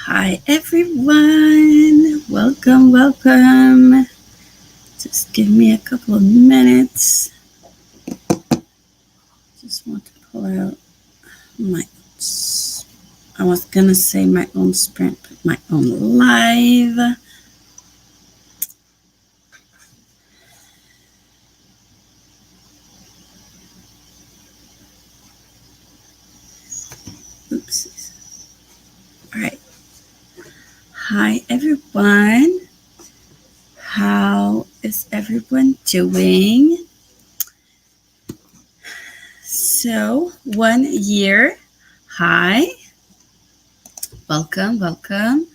Hi everyone, welcome. Just give me a couple of minutes. Just want to pull out I was gonna say my own sprint, but my own live. Oopsies. All right. Hi everyone. How is everyone doing? So 1 year. Hi. Welcome. 1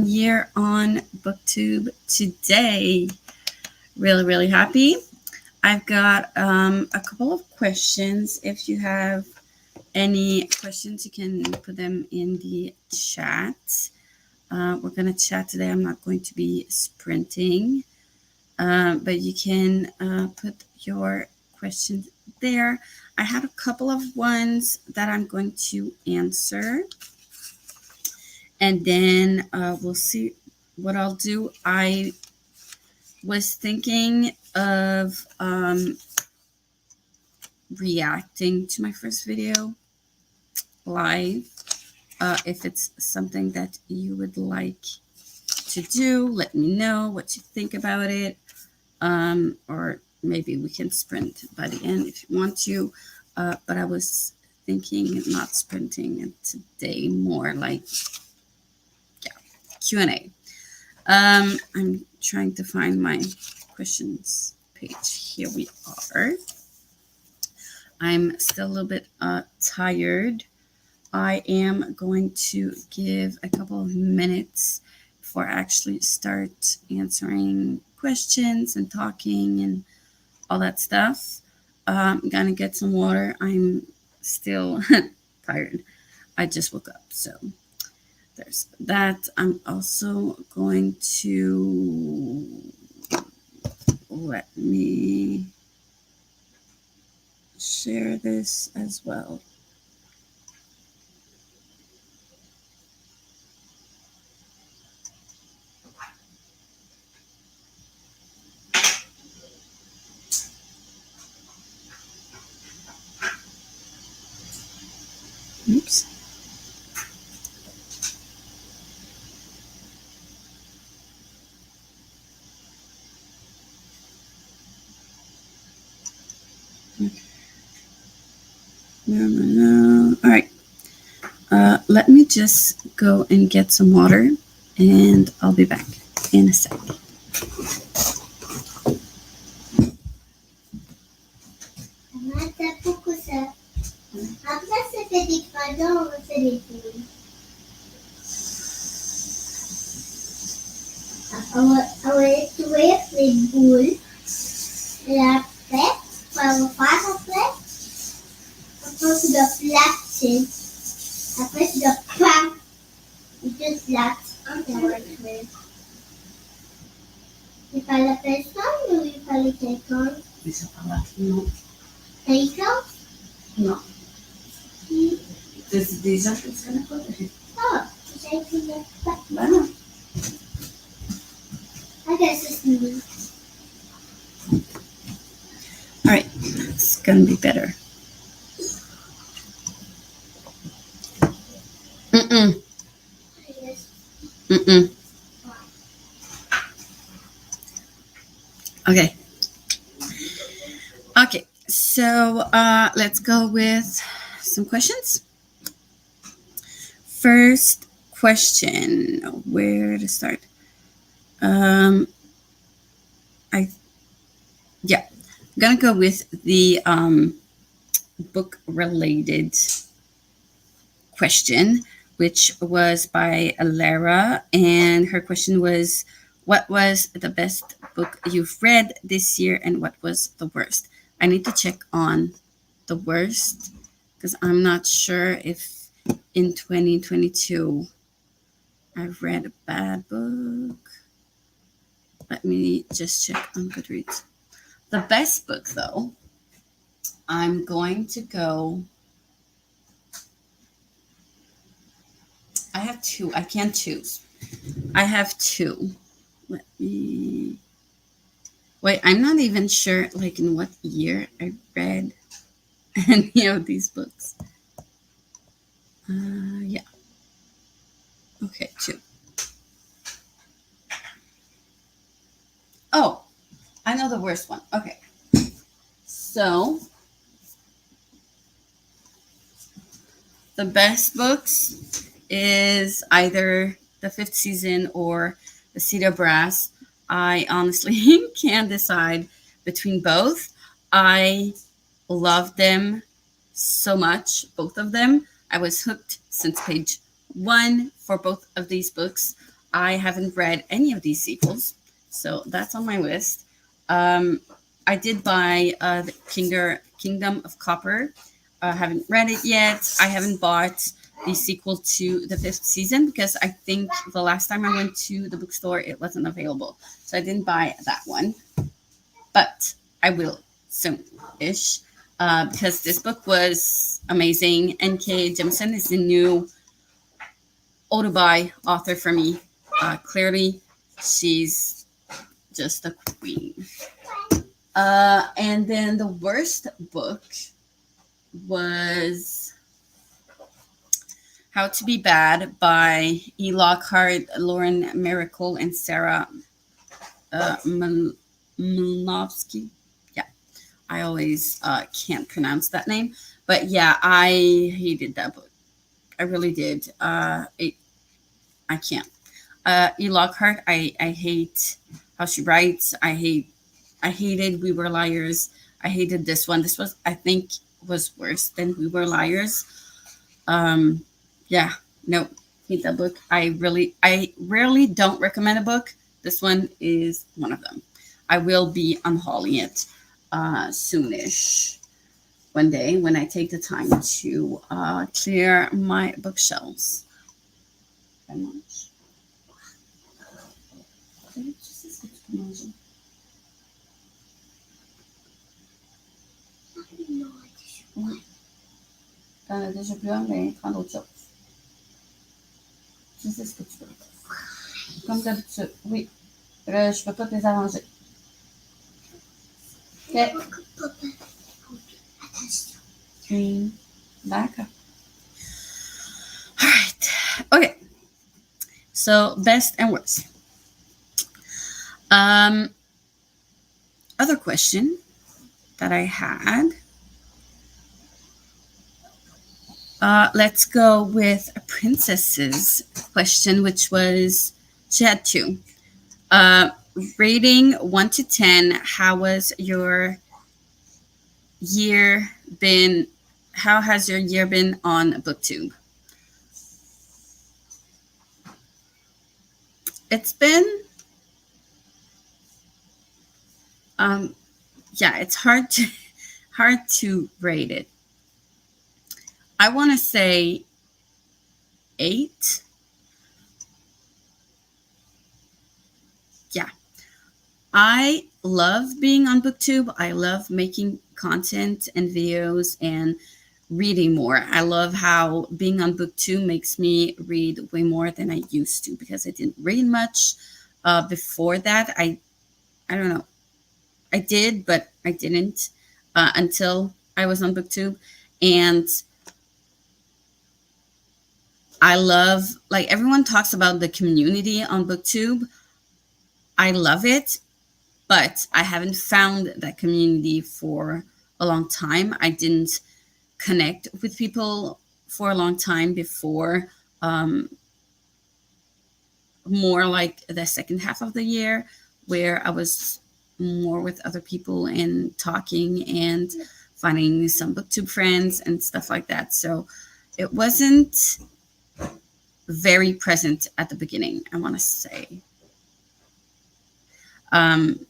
year on Booktube today. Really happy. I've got a couple of questions. If you have any questions, you can put them in the chat. We're going to chat today. I'm not going to be sprinting, but you can put your questions there. I have a couple of ones that I'm going to answer, and then we'll see what I'll do. I was thinking of reacting to my first video live. If it's something that you would like to do, let me know what you think about it. Or maybe we can sprint by the end if you want to. But I was thinking not sprinting today, more like Q&A. I'm trying to find my questions page. Here we are. I'm still a little bit tired. I am going to give a couple of minutes before I actually start answering questions and talking and all that stuff. I'm gonna get some water. I'm still tired. I just woke up, so there's that. I'm also going to let me share this as well. Oops. Okay. No. All right. Let me just go and get some water, and I'll be back in a sec. No. These are gonna go there. Bueno. All right, it's gonna be better. Okay, so let's go with some questions. First question, where to start? I'm gonna go with the book related question, which was by Lara, and her question was, what was the best book you've read this year and what was the worst? I need to check on the worst because I'm not sure if in 2022 I've read a bad book. Let me just check on Goodreads. The best book, though, I'm going to go I have two. I can't choose. I have two. Let me. Wait, I'm not even sure, like, in what year I read any of these books. Yeah. Okay, two. Oh, I know the worst one. Okay. So, the best books is either the fifth season or the Cedar Brass. I honestly can't decide between both. I love them so much, both of them. I was hooked since page one for both of these books. I haven't read any of these sequels, so that's on my list. I did buy the Kingdom of Copper. I haven't read it yet. I haven't bought the sequel to the fifth season because I think the last time I went to the bookstore, it wasn't available. So I didn't buy that one. But I will soon-ish because this book was amazing. N.K. Jemisin is the new auto-buy author for me. Clearly, she's just a queen. And then the worst book was How to Be Bad by E. Lockhart, Lauren Miracle, and Sarah Mlynowski. Yeah, I always can't pronounce that name. But yeah, I hated that book. I really did. I can't. E. Lockhart, I hate how she writes. I hated We Were Liars. I hated this one. This was, I think, was worse than We Were Liars. Yeah, no, hate that book. I rarely don't recommend a book. This one is one of them. I will be unhauling it soonish one day when I take the time to clear my bookshelves. Very much. T'en as déjà plus un, mais prendre autre chose. Je sais ce que tu veux. Comme d'habitude, oui. Je peux pas te les arranger. Ok. D'accord. All right. Okay. So, best and worst. Other question that I had. Let's go with a princess's question, which was, she had two. Rating 1 to 10, how was your year been? How has your year been on Booktube? It's been, yeah, it's hard to rate it. I want to say 8. Yeah. I love being on Booktube. I love making content and videos and reading more. I love how being on Booktube makes me read way more than I used to because I didn't read much before that. I don't know. I did, but I didn't until I was on Booktube. And I love, like, everyone talks about the community on Booktube. I love it, but I haven't found that community for a long time. I didn't connect with people for a long time before, more like the second half of the year, where I was more with other people and talking and finding some Booktube friends and stuff like that. So it wasn't very present at the beginning, I want to say. And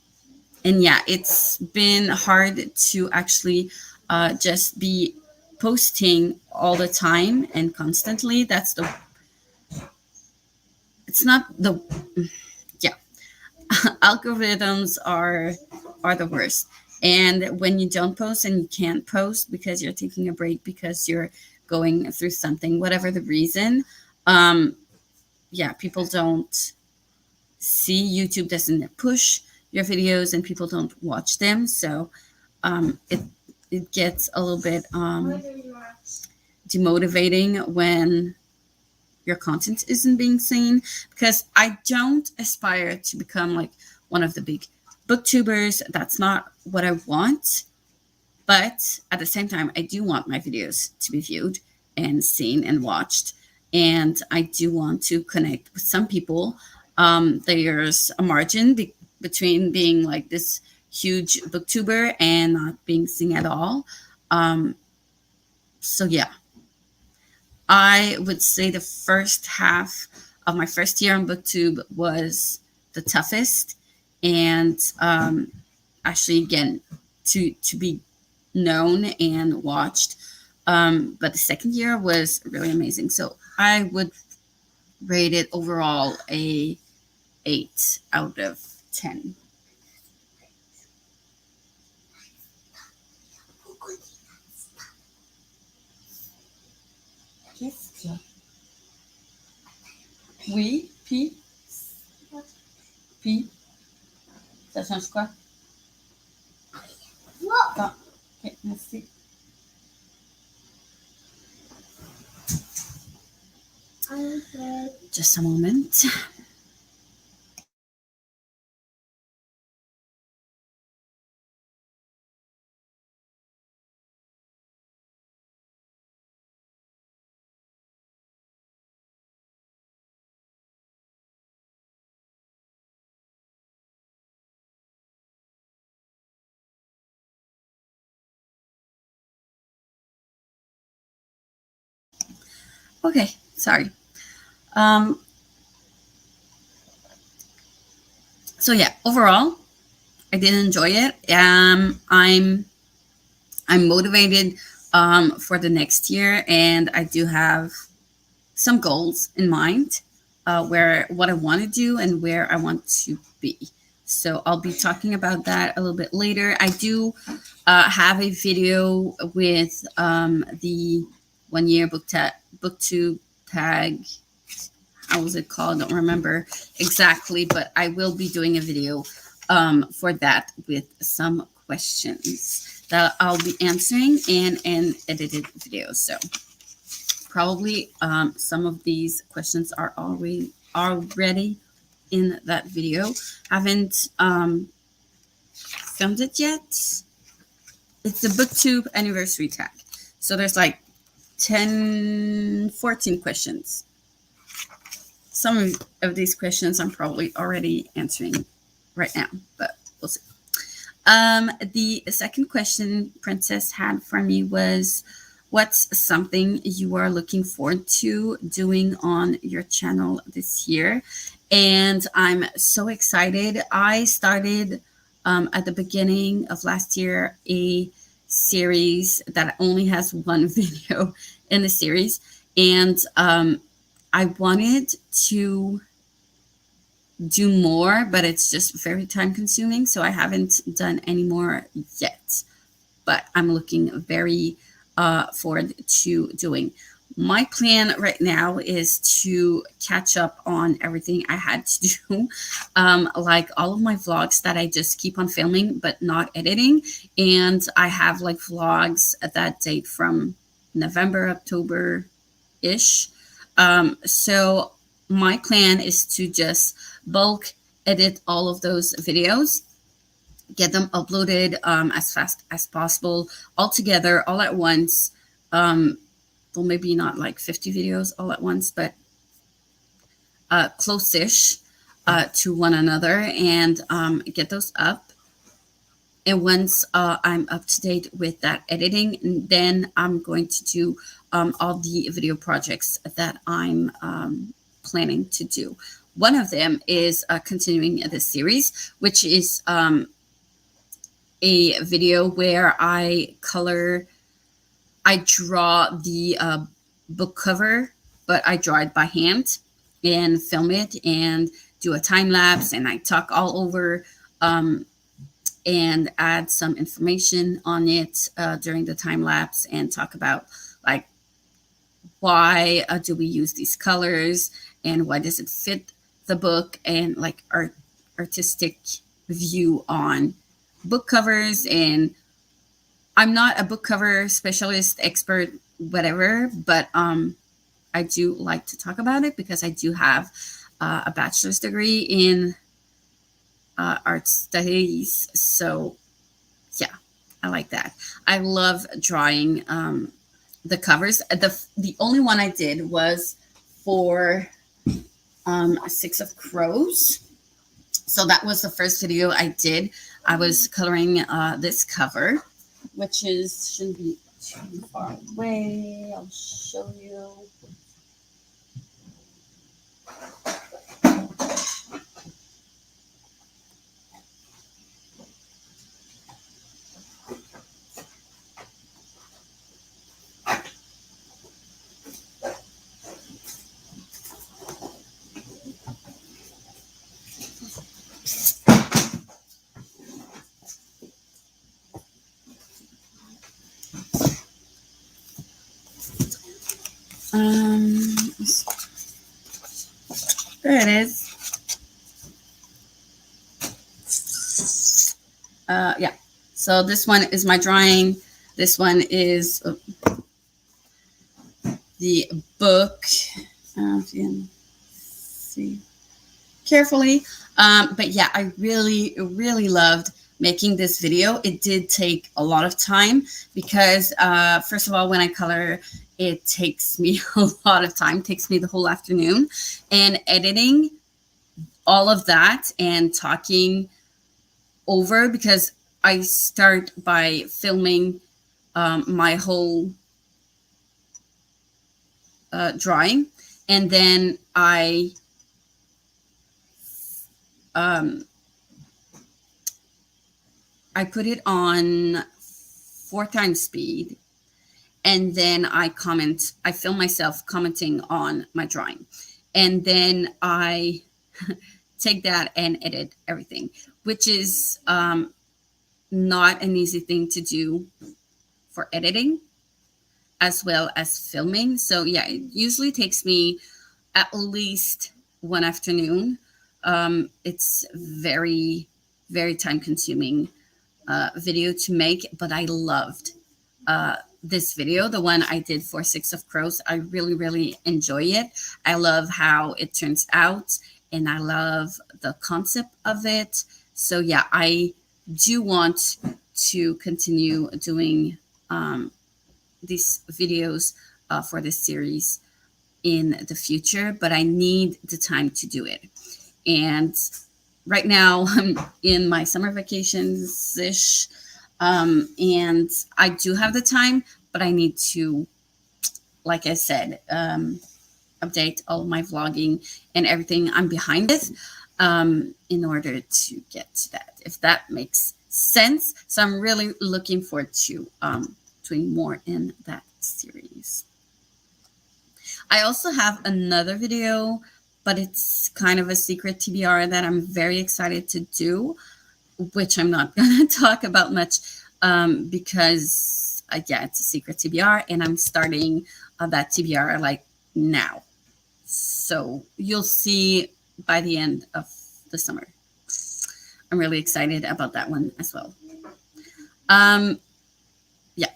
yeah, it's been hard to actually just be posting all the time and constantly. It's not the, yeah. Algorithms are the worst. And when you don't post and you can't post because you're taking a break, because you're going through something, whatever the reason, yeah, people don't see, YouTube doesn't push your videos and people don't watch them. So it gets a little bit demotivating when your content isn't being seen, because I don't aspire to become like one of the big booktubers. That's not what I want. But at the same time, I do want my videos to be viewed and seen and watched. And I do want to connect with some people. There's a margin between being like this huge booktuber and not being seen at all. So yeah, I would say the first half of my first year on Booktube was the toughest. And actually, again, to be known and watched. But the second year was really amazing. So I would rate it overall a 8 out of 10. Oui, puis, ça change quoi? Ah, ok, merci. Just a moment. Okay, sorry. So yeah, overall, I did enjoy it. I'm motivated for the next year, and I do have some goals in mind, where what I want to do and where I want to be. So I'll be talking about that a little bit later. I do have a video with the 1 year Booktube Tag. How was it called? I don't remember exactly, but I will be doing a video for that with some questions that I'll be answering in an edited video. So probably some of these questions are already in that video. Haven't filmed it yet. It's the Booktube anniversary tag. So there's like 14 questions. Some of these questions I'm probably already answering right now, but we'll see. The second question Princess had for me was, what's something you are looking forward to doing on your channel this year? And I'm so excited. I started at the beginning of last year a series that only has one video in the series. And I wanted to do more, but it's just very time consuming. So I haven't done any more yet. But I'm looking very forward to doing. My plan right now is to catch up on everything I had to do, like all of my vlogs that I just keep on filming but not editing. And I have like vlogs at that date from November, October-ish. So my plan is to just bulk edit all of those videos, get them uploaded as fast as possible, all together, all at once. Well, maybe not like 50 videos all at once, but close-ish to one another, and get those up. And once I'm up to date with that editing, then I'm going to do all the video projects that I'm planning to do. One of them is continuing this series, which is a video where I draw the book cover, but I draw it by hand and film it and do a time lapse, and I talk all over and add some information on it during the time lapse, and talk about like why do we use these colors, and why does it fit the book, and like our artistic view on book covers. And I'm not a book cover specialist, expert, whatever, but I do like to talk about it because I do have a bachelor's degree in art studies. So yeah, I like that. I love drawing the covers. The only one I did was for Six of Crows. So that was the first video I did. I was coloring this cover, which shouldn't be too far away. I'll show you. There it is. Yeah. So this one is my drawing. This one is the book. I don't know if you can see carefully. But yeah, I really, really loved making this video. It did take a lot of time because, first of all, when I color, it takes me a lot of time. It takes me the whole afternoon. And editing all of that and talking over, because I start by filming my whole drawing, and then I put it on 4x speed, and then I film myself commenting on my drawing, and then I take that and edit everything, which is not an easy thing to do for editing as well as filming. So yeah, it usually takes me at least one afternoon. It's very, very time consuming video to make, but I loved this video, the one I did for Six of Crows. I really, really enjoy it. I love how it turns out, and I love the concept of it. So yeah, I do want to continue doing these videos for this series in the future, but I need the time to do it. And right now I'm in my summer vacations-ish, and I do have the time, but I need to, like I said, update all of my vlogging and everything I'm behind with in order to get to that, if that makes sense. So I'm really looking forward to doing more in that series. I also have another video, but it's kind of a secret TBR that I'm very excited to do, which I'm not going to talk about much because, yeah, it's a secret TBR, and I'm starting that TBR like now. So you'll see by the end of the summer. I'm really excited about that one as well. Yeah.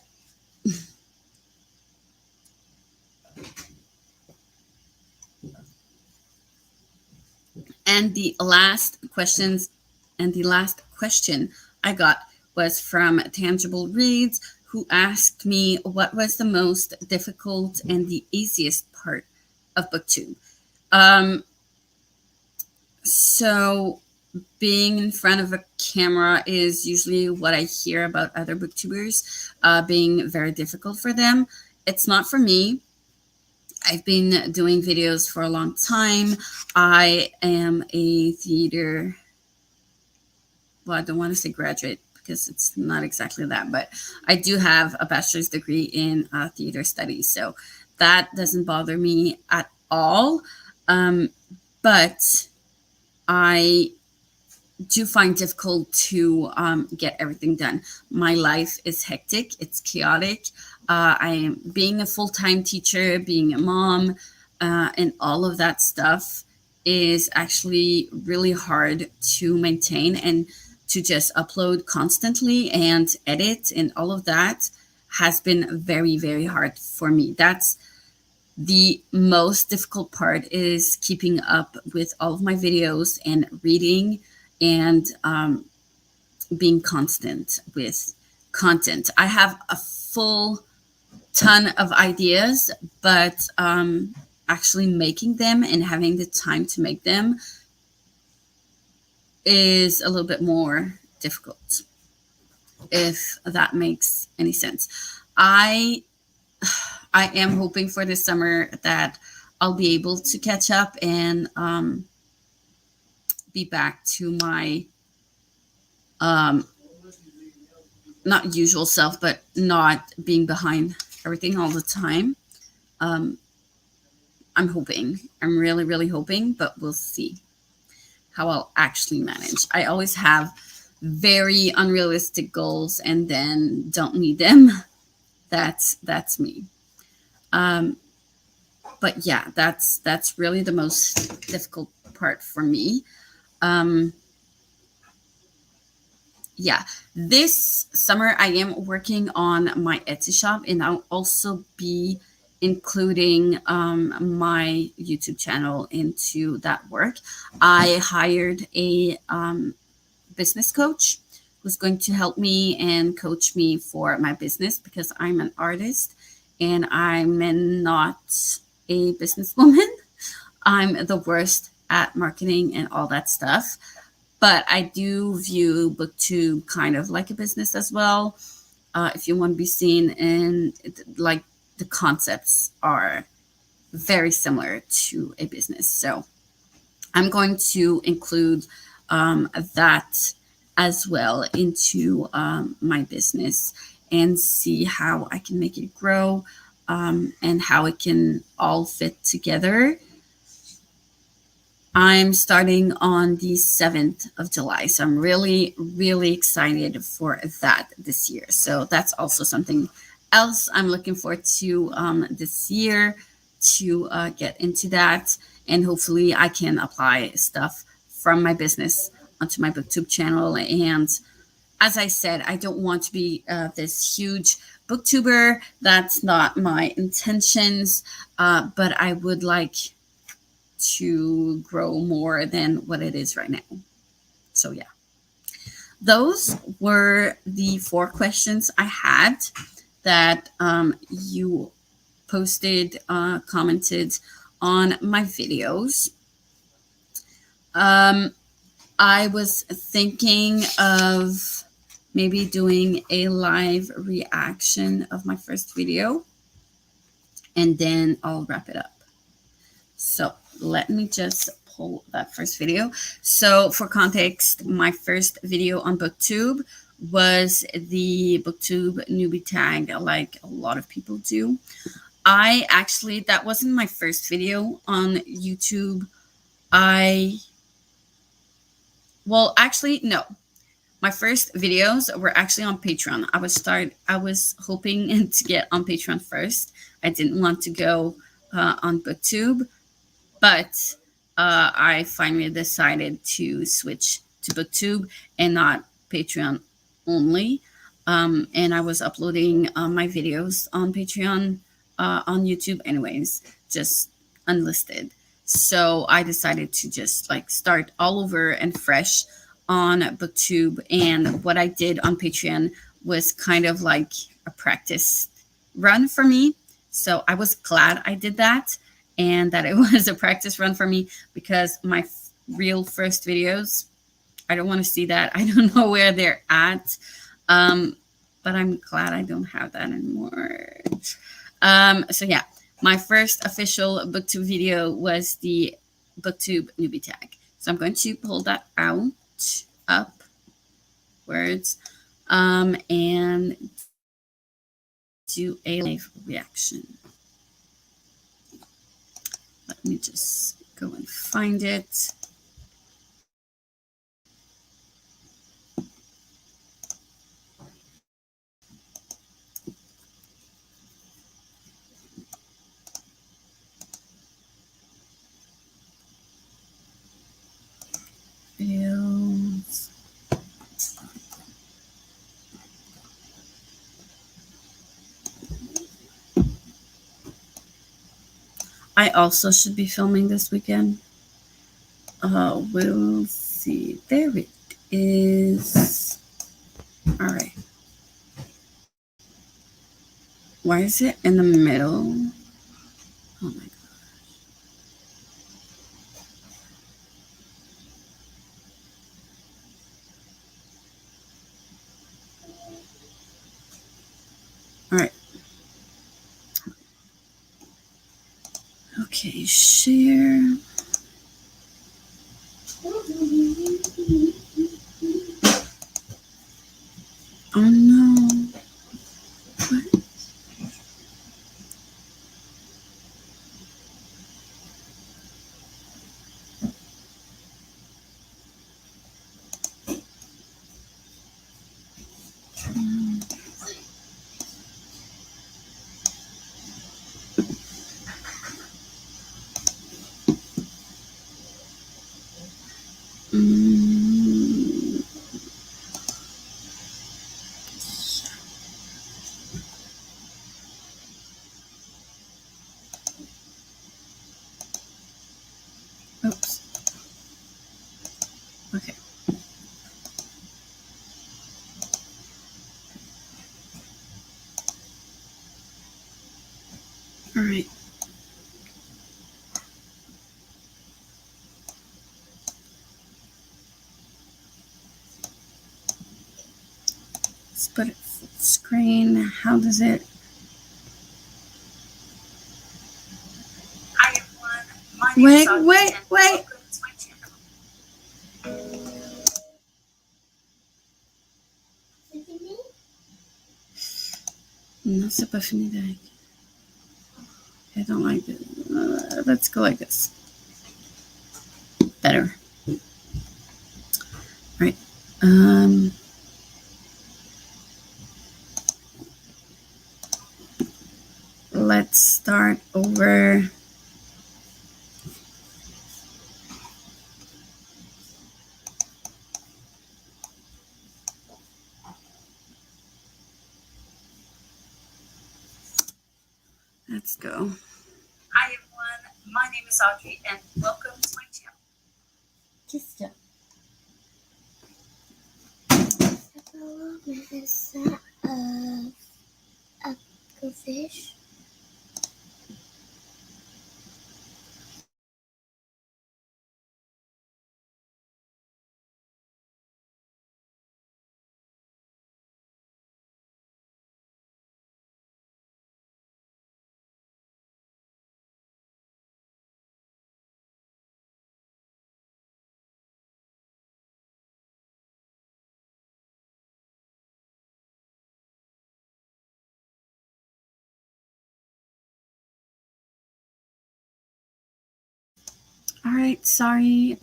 And the last question I got was from Tangible Reads, who asked me what was the most difficult and the easiest part of Booktube. So being in front of a camera is usually what I hear about other booktubers being very difficult for them. It's not for me. I've been doing videos for a long time. I am a theater, well, I don't want to say graduate because it's not exactly that, but I do have a bachelor's degree in theater studies. So that doesn't bother me at all. But I do find difficult to get everything done. My life is hectic. It's chaotic. I am being a full-time teacher, being a mom, and all of that stuff is actually really hard to maintain, and to just upload constantly and edit and all of that has been very, very hard for me. That's the most difficult part, is keeping up with all of my videos and reading and being constant with content. I have a full ton of ideas, but actually making them and having the time to make them is a little bit more difficult, if that makes any sense. I I am hoping for this summer that I'll be able to catch up and be back to my not usual self, but not being behind everything all the time. Um, I'm hoping. I'm really, really hoping, but we'll see how I'll actually manage. I always have very unrealistic goals and then don't meet them. That's me. But yeah, that's really the most difficult part for me. Yeah, this summer I am working on my Etsy shop, and I'll also be including my YouTube channel into that work. I hired a business coach who's going to help me and coach me for my business, because I'm an artist and I'm not a businesswoman. I'm the worst at marketing and all that stuff. But I do view Booktube kind of like a business as well. If you want to be seen, and like the concepts are very similar to a business. So I'm going to include that as well into my business, and see how I can make it grow, and how it can all fit together. I'm starting on the 7th of July. So I'm really, really excited for that this year. So that's also something else I'm looking forward to this year, to get into that. And hopefully I can apply stuff from my business onto my Booktube channel. And as I said, I don't want to be this huge booktuber. That's not my intentions. But I would like to grow more than what it is right now. So yeah, those were the 4 questions I had that you posted, commented on my videos. I was thinking of maybe doing a live reaction of my first video, and then I'll wrap it up. So let me just pull that first video. So for context, my first video on Booktube was the Booktube Newbie Tag, like a lot of people do. That wasn't my first video on YouTube. No. My first videos were actually on Patreon. I was hoping to get on Patreon first. I didn't want to go on Booktube. But I finally decided to switch to Booktube and not Patreon only. And I was uploading my videos on Patreon, on YouTube anyways, just unlisted. So I decided to just like start all over and fresh on Booktube. And what I did on Patreon was kind of like a practice run for me. So I was glad I did that, and that it was a practice run for me, because my real first videos, I don't want to see that. I don't know where they're at. But I'm glad I don't have that anymore. So yeah, my first official Booktube video was the Booktube Newbie Tag. So I'm going to pull that out, upwards, and do a live reaction. Let me just go and find it. I also should be filming this weekend. We'll see. There it is. All right. Why is it in the middle? Oh my God. All right. Okay, share. Oh no. What? Mm. Oops. Okay. All right. Let's put it full screen. How does it? Wait. Non, c'est pas fini avec. I don't like it. Let's go like this. Better. All right. Let's start over. Let's go. Hi everyone, my name is Audrey and welcome to my channel. Kiss you. Hello, this is a fish. All right, sorry.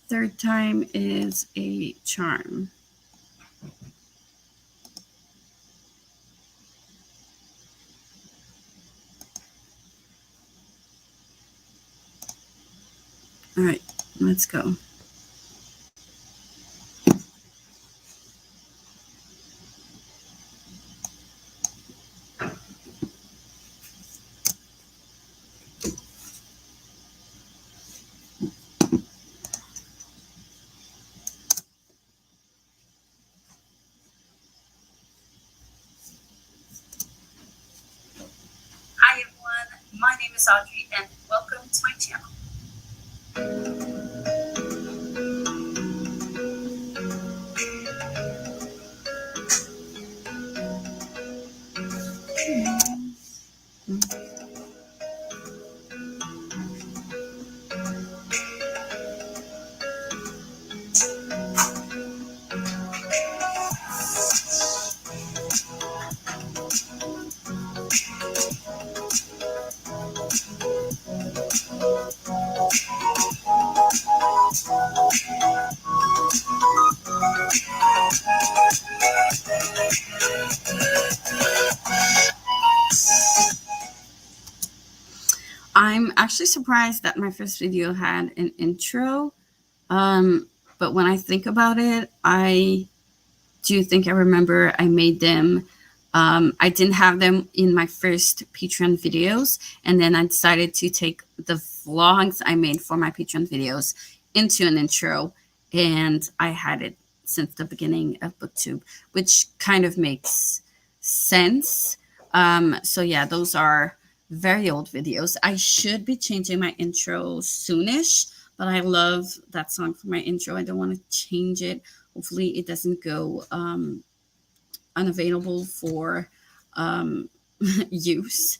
Third time is a charm. All right, let's go. Hi everyone, my name is Audrey and welcome to my channel. I'm actually surprised that my first video had an intro. But when I think about it, I do think I remember I made them I didn't have them in my first Patreon videos, and then I decided to take the vlogs I made for my Patreon videos into an intro, and I had it since the beginning of Booktube, which kind of makes sense. So yeah, those are very old videos. I should be changing my intro soonish, but I love that song for my intro. I don't want to change it. Hopefully it doesn't go unavailable for use.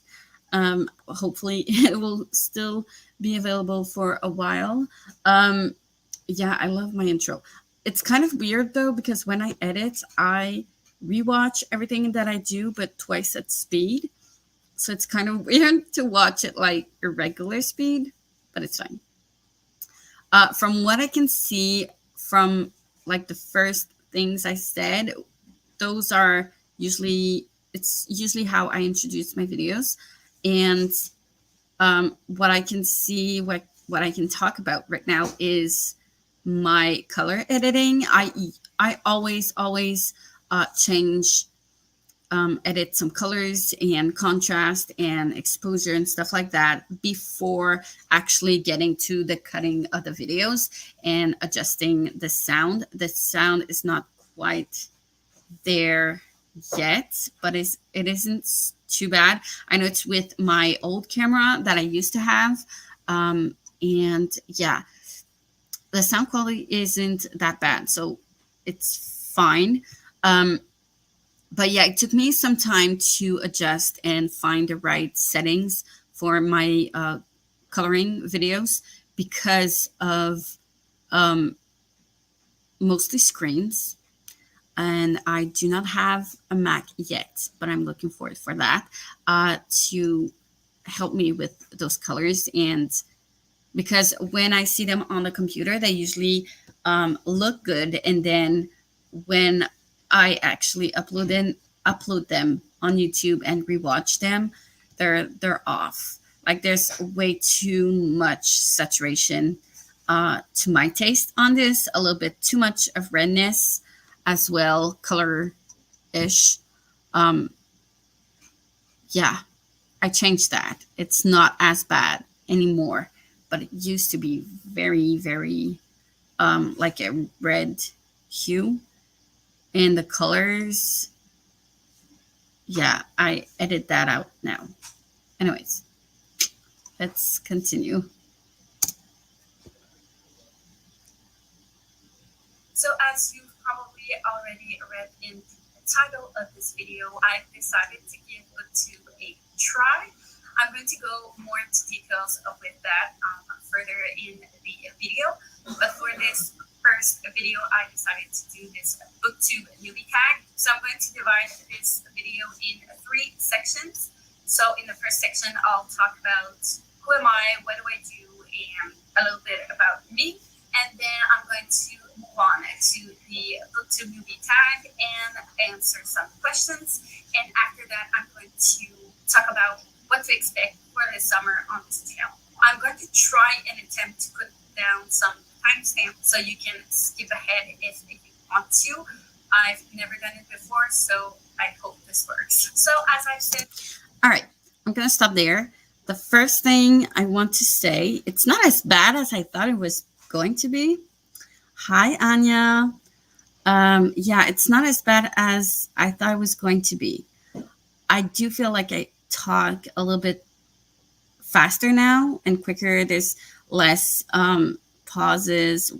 Hopefully it will still be available for a while. Yeah, I love my intro. It's kind of weird though, because when I edit, I rewatch everything that I do, but twice at speed. So it's kind of weird to watch it like irregular speed, but it's fine. From what I can see from like the first things I said, those are it's usually how I introduce my videos. And what I can see, what I can talk about right now is my color editing. I always change, edit some colors and contrast and exposure and stuff like that before actually getting to the cutting of the videos and adjusting the sound. The sound is not quite there yet, but it isn't too bad. I know it's with my old camera that I used to have, and yeah, the sound quality isn't that bad, so it's fine. But yeah, it took me some time to adjust and find the right settings for my coloring videos because of mostly screens. And I do not have a Mac yet, but I'm looking forward for that to help me with those colors. And because when I see them on the computer, they usually look good. And then when I actually upload them on YouTube and rewatch them, they're off. Like there's way too much saturation to my taste on this, a little bit too much of redness as well, color-ish. Yeah, I changed that. It's not as bad anymore, but it used to be very, very like a red hue. And the colors, yeah, I edit that out now. Anyways, let's continue. So as you've probably already read in the title of this video, I've decided to give Booktube a try. I'm going to go more into details with that further in the video. But for this first video, I decided to do this Booktube Newbie Tag. So I'm going to divide this video in 3 sections. So in the first section, I'll talk about who am I, what do I do, and a little bit about me. And then I'm going to move on to the Booktube Newbie Tag and answer some questions. And after that, I'm going to talk about what to expect for the summer on this channel. I'm going to try and attempt to put down some timestamps so you can skip ahead if you want to. I've never done it before, so I hope this works. So as I've said... All right, I'm going to stop there. The first thing I want to say, it's not as bad as I thought it was going to be. Hi, Anya. Yeah, it's not as bad as I thought it was going to be. I do feel like I talk a little bit faster now and quicker. There's less pauses,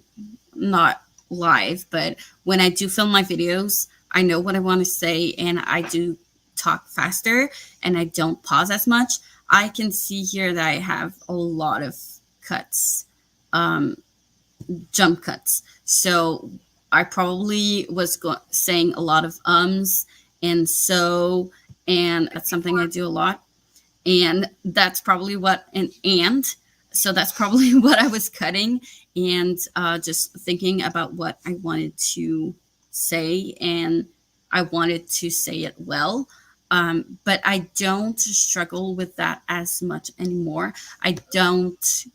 not live, but when I do film my videos, I know what I want to say and I do talk faster and I don't pause as much. I can see here that I have a lot of cuts, jump cuts. So I probably was saying a lot of ums and so, and that's something I do a lot. And that's probably what, so that's probably what I was cutting and just thinking about what I wanted to say, and I wanted to say it well. But I don't struggle with that as much anymore. I don't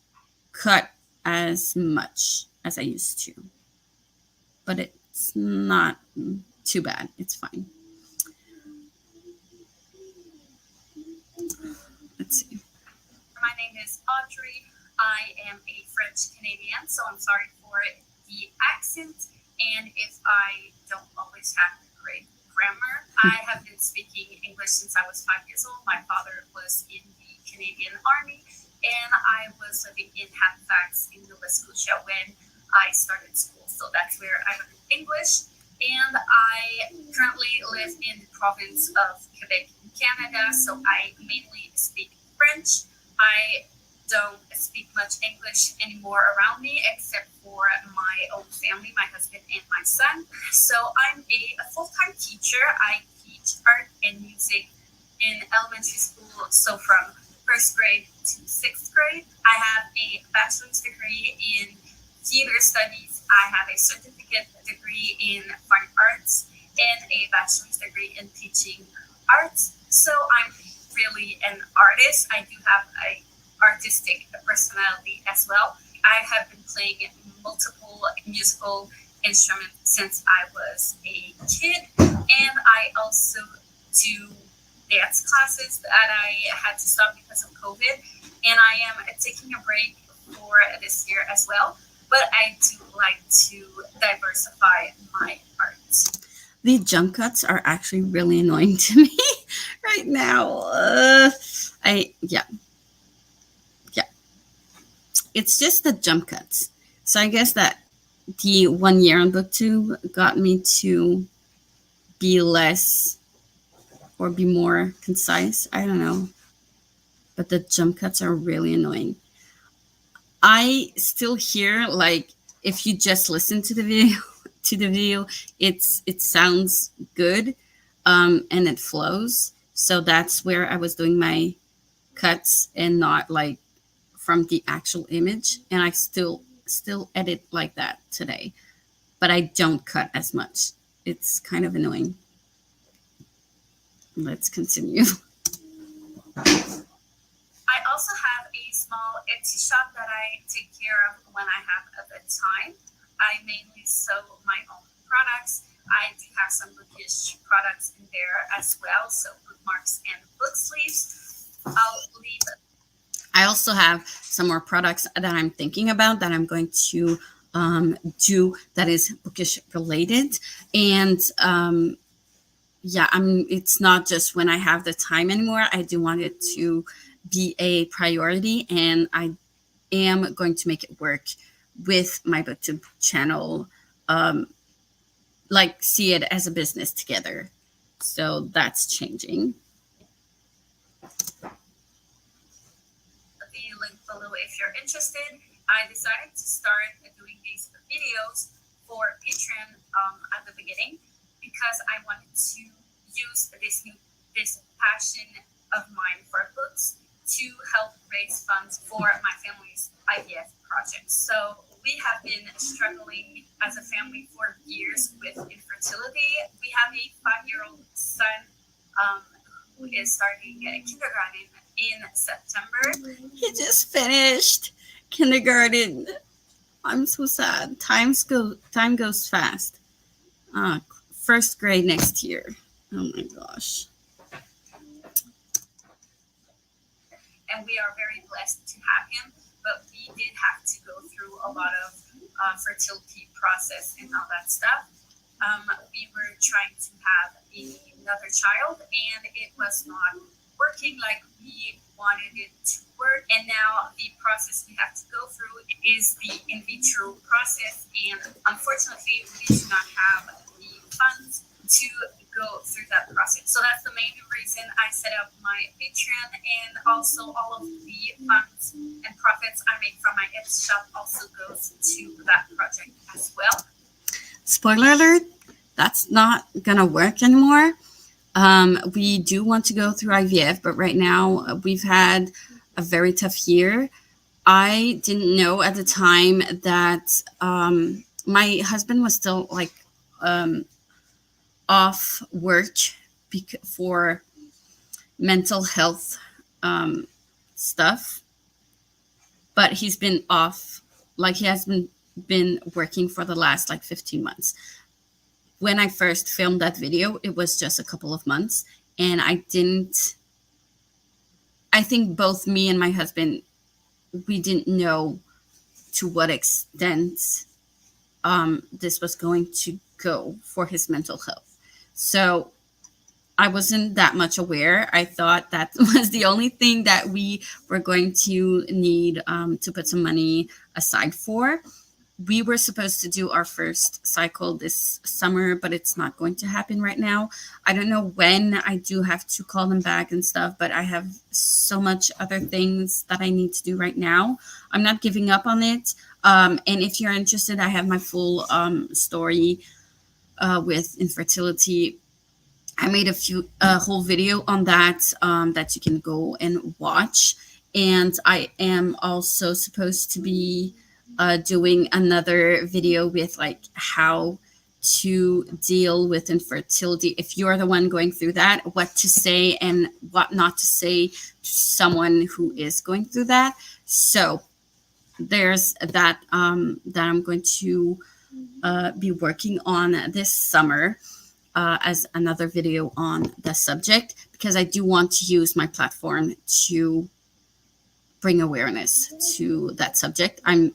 cut as much as I used to, but it's not too bad. It's fine. name is Audrey. I am a French Canadian, so I'm sorry for the accent. And if I don't always have great grammar, I have been speaking English since I was 5 years old. My father was in the Canadian Army, and I was living in Halifax in Nova Scotia when I started school. So that's where I learned English. And I currently live in the province of Quebec in Canada, so I mainly speak French. I don't speak much English anymore around me except for my own family, my husband and my son. So I'm a full-time teacher. I teach art and music in elementary school, so from first grade to sixth grade. I have a bachelor's degree in theater studies. I have a certificate degree in fine arts and a bachelor's degree in teaching arts. So I'm really an artist. I do have a artistic personality as well. I have been playing multiple musical instruments since I was a kid, and I also do dance classes that I had to stop because of COVID, and I am taking a break for this year as well. But I do like to diversify my art. The jump cuts are actually really annoying to me right now. Yeah. It's just the jump cuts. So I guess that the 1 year on Booktube got me to be less or be more concise. I don't know. But the jump cuts are really annoying. I still hear, like, if you just listen to the video, it sounds good, and it flows. So that's where I was doing my cuts and not like from the actual image. And I still edit like that today, but I don't cut as much. It's kind of annoying. Let's continue. I also have a small Etsy shop that I take care of when I have a bit time. I mainly sew my own products. I do have some bookish products in there as well, so bookmarks and book sleeves. I also have some more products that I'm thinking about that I'm going to do that is bookish related. And it's not just when I have the time anymore. I do want it to be a priority, and I am going to make it work with my Booktube channel, like see it as a business together. So that's changing. The link below if you're interested. I decided to start doing these videos for Patreon at the beginning because I wanted to use this passion of mine for books to help raise funds for my family's IVF project. So we have been struggling as a family for years with infertility. We have a 5-year-old son who is starting kindergarten in September. He just finished kindergarten. I'm so sad. Time goes fast. First grade next year. Oh my gosh. And we are very blessed to have him, but we did have to go through a lot of fertility process and all that stuff. We were trying to have another child, and it was not working like we wanted it to work. And now the process we have to go through is the in vitro process, and unfortunately, we do not have the funds to go through that process. So that's the main reason I set up my Patreon, and also all of the funds and profits I make from my Etsy shop also goes to that project as well. Spoiler alert, that's not gonna work anymore. We do want to go through IVF, but right now we've had a very tough year. I didn't know at the time that my husband was still like off work for mental health stuff, but he's been off, like he has been working for the last like 15 months. When I first filmed that video, it was just a couple of months, and I think both me and my husband we didn't know to what extent this was going to go for his mental health. So I wasn't that much aware. I thought that was the only thing that we were going to need to put some money aside for. We were supposed to do our first cycle this summer, but it's not going to happen right now. I don't know when. I do have to call them back and stuff, but I have so much other things that I need to do right now. I'm not giving up on it. And if you're interested, I have my full story with infertility. I made a whole video on that that you can go and watch. And I am also supposed to be doing another video with like how to deal with infertility. If you're the one going through that, what to say and what not to say to someone who is going through that. So there's that that I'm going to be working on this summer. As another video on the subject, because I do want to use my platform to bring awareness to that subject. I'm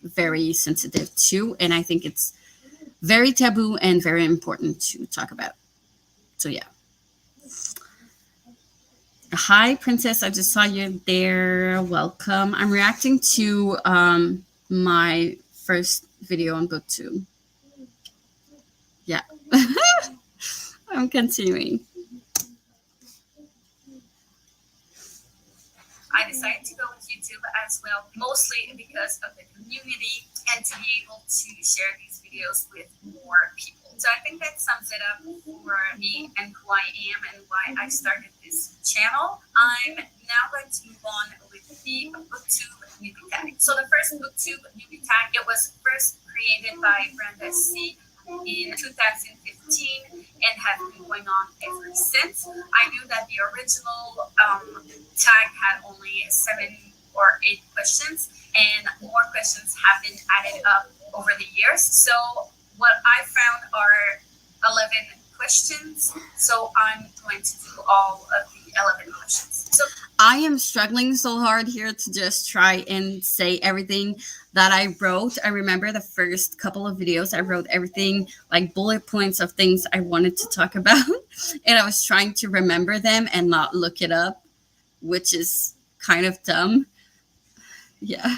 very sensitive to, and I think it's very taboo and very important to talk about. So yeah. Hi, Princess. I just saw you there. Welcome. I'm reacting to my first video on Booktube. Yeah. I'm continuing. I decided to go with YouTube as well, mostly because of the community and to be able to share these videos with more people. So I think that sums it up for me and who I am and why I started this channel. I'm now going to move on with the Booktube Newbie Tag. So the first Booktube Newbie Tag, it was first created by Brenda C. in 2015 and has been going on ever since. I knew that the original tag had only 7 or 8 questions, and more questions have been added up over the years. So what I found are 11 questions. So I'm going to do all of the 11 questions. So I am struggling so hard here to just try and say everything that I wrote. I remember the first couple of videos, I wrote everything like bullet points of things I wanted to talk about. And I was trying to remember them and not look it up, which is kind of dumb. Yeah.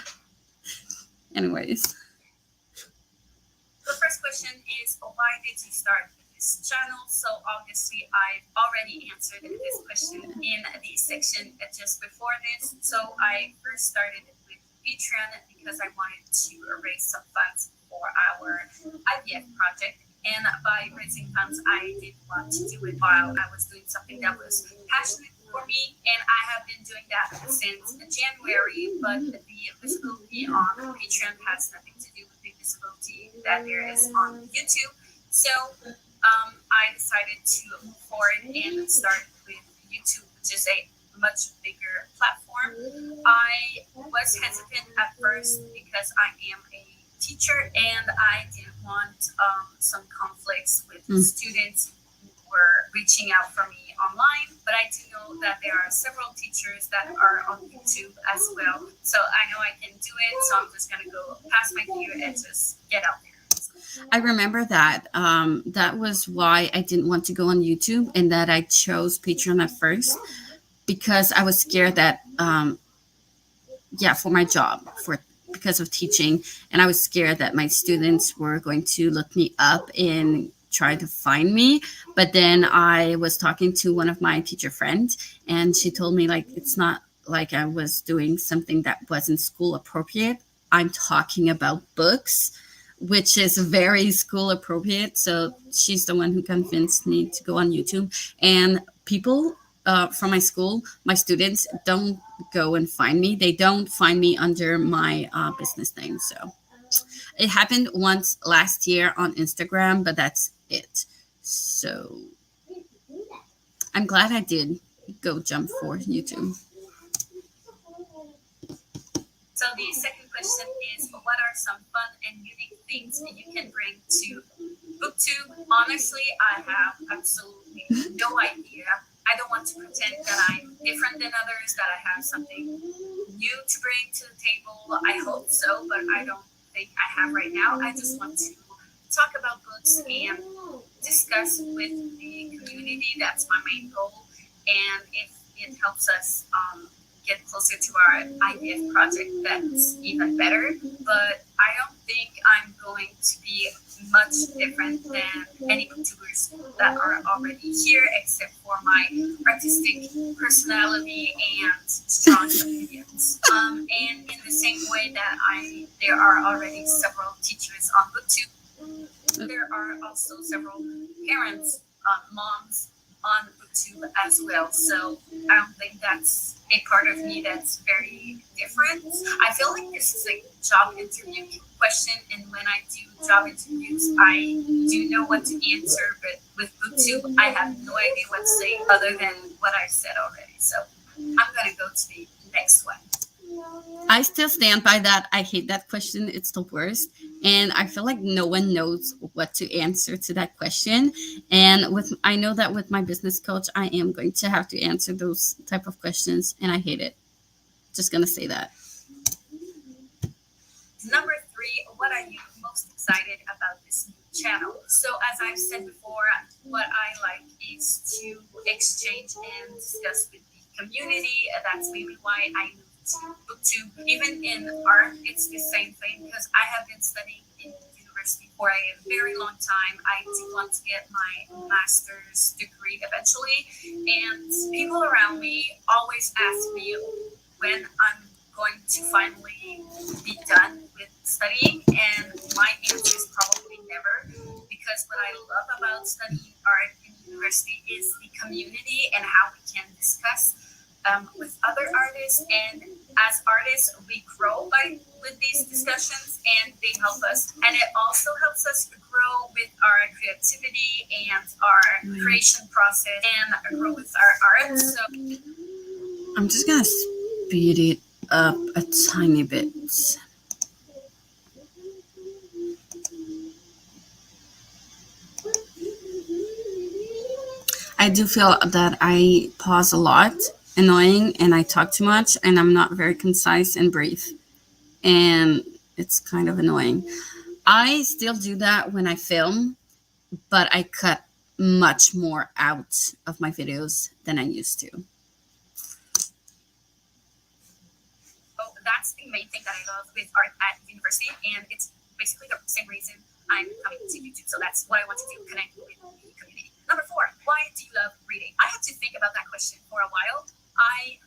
Anyways. The first question is, why did you start this channel? So obviously I've already answered this question in the section just before this. So I first started with Patreon because I wanted to raise some funds for our IVF project. And by raising funds, I did want to do it while I was doing something that was passionate for me. And I have been doing that since January, but the visibility on Patreon has nothing to do with the visibility that there is on YouTube. So I decided to move forward and start with YouTube, which is a much bigger platform. I was hesitant at first because I am a teacher and I didn't want some conflicts with students who were reaching out for me online. But I do know that there are several teachers that are on YouTube as well. So I know I can do it. So I'm just going to go past my view and just get out there. I remember that. That was why I didn't want to go on YouTube and that I chose Patreon at first, because I was scared that, for my job, because of teaching, and I was scared that my students were going to look me up and try to find me. But then I was talking to one of my teacher friends, and she told me, like, it's not like I was doing something that wasn't school appropriate. I'm talking about books, which is very school appropriate. So she's the one who convinced me to go on YouTube. And people from my school, my students, don't go and find me. They don't find me under my business name. So it happened once last year on Instagram, but that's it. So I'm glad I did go jump for YouTube. So the second question is, what are some fun and unique things that you can bring to Booktube? Honestly, I have absolutely no idea. I don't want to pretend that I'm different than others, that I have something new to bring to the table. I hope so, but I don't think I have right now. I just want to talk about books and discuss with the community. That's my main goal. And if it helps us get closer to our IVF project, that's even better. But I don't think I'm going to be much different than any booktubers that are already here, except for my artistic personality and strong opinions. And in the same way that there are already several teachers on Booktube, there are also several parents, moms on Booktube as well. So I don't think that's a part of me that's very different. I feel like this is a job interview question, and when I do job interviews, I do know what to answer, but with Booktube, I have no idea what to say other than what I said already. So I'm gonna go to the next one. I still stand by that. I hate that question. It's the worst. And I feel like no one knows what to answer to that question. And I know that with my business coach, I am going to have to answer those type of questions, and I hate it. Just gonna say that. Number 3, what are you most excited about this new channel? So as I've said before, what I like is to exchange and discuss with the community. That's mainly why I moved to Booktube. Even in art, it's the same thing, because I have been studying in university for a very long time. I do want to get my master's degree eventually, and people around me always ask me when I'm going to finally be done with studying, and my answer is probably never, because what I love about studying art in university is the community and how we can discuss with other artists, and as artists we grow with these discussions, and they help us, and it also helps us grow with our creativity and our creation process and grow with our art. So I'm just gonna speed it up a tiny bit. I do feel that I pause a lot, annoying, and I talk too much, and I'm not very concise and brief, and it's kind of annoying. I still do that when I film, but I cut much more out of my videos than I used to. That's the main thing that I love with art at university, and it's basically the same reason I'm coming to YouTube. So that's what I want to do, connect with the community. Number 4, why do you love reading? I had to think about that question for a while. I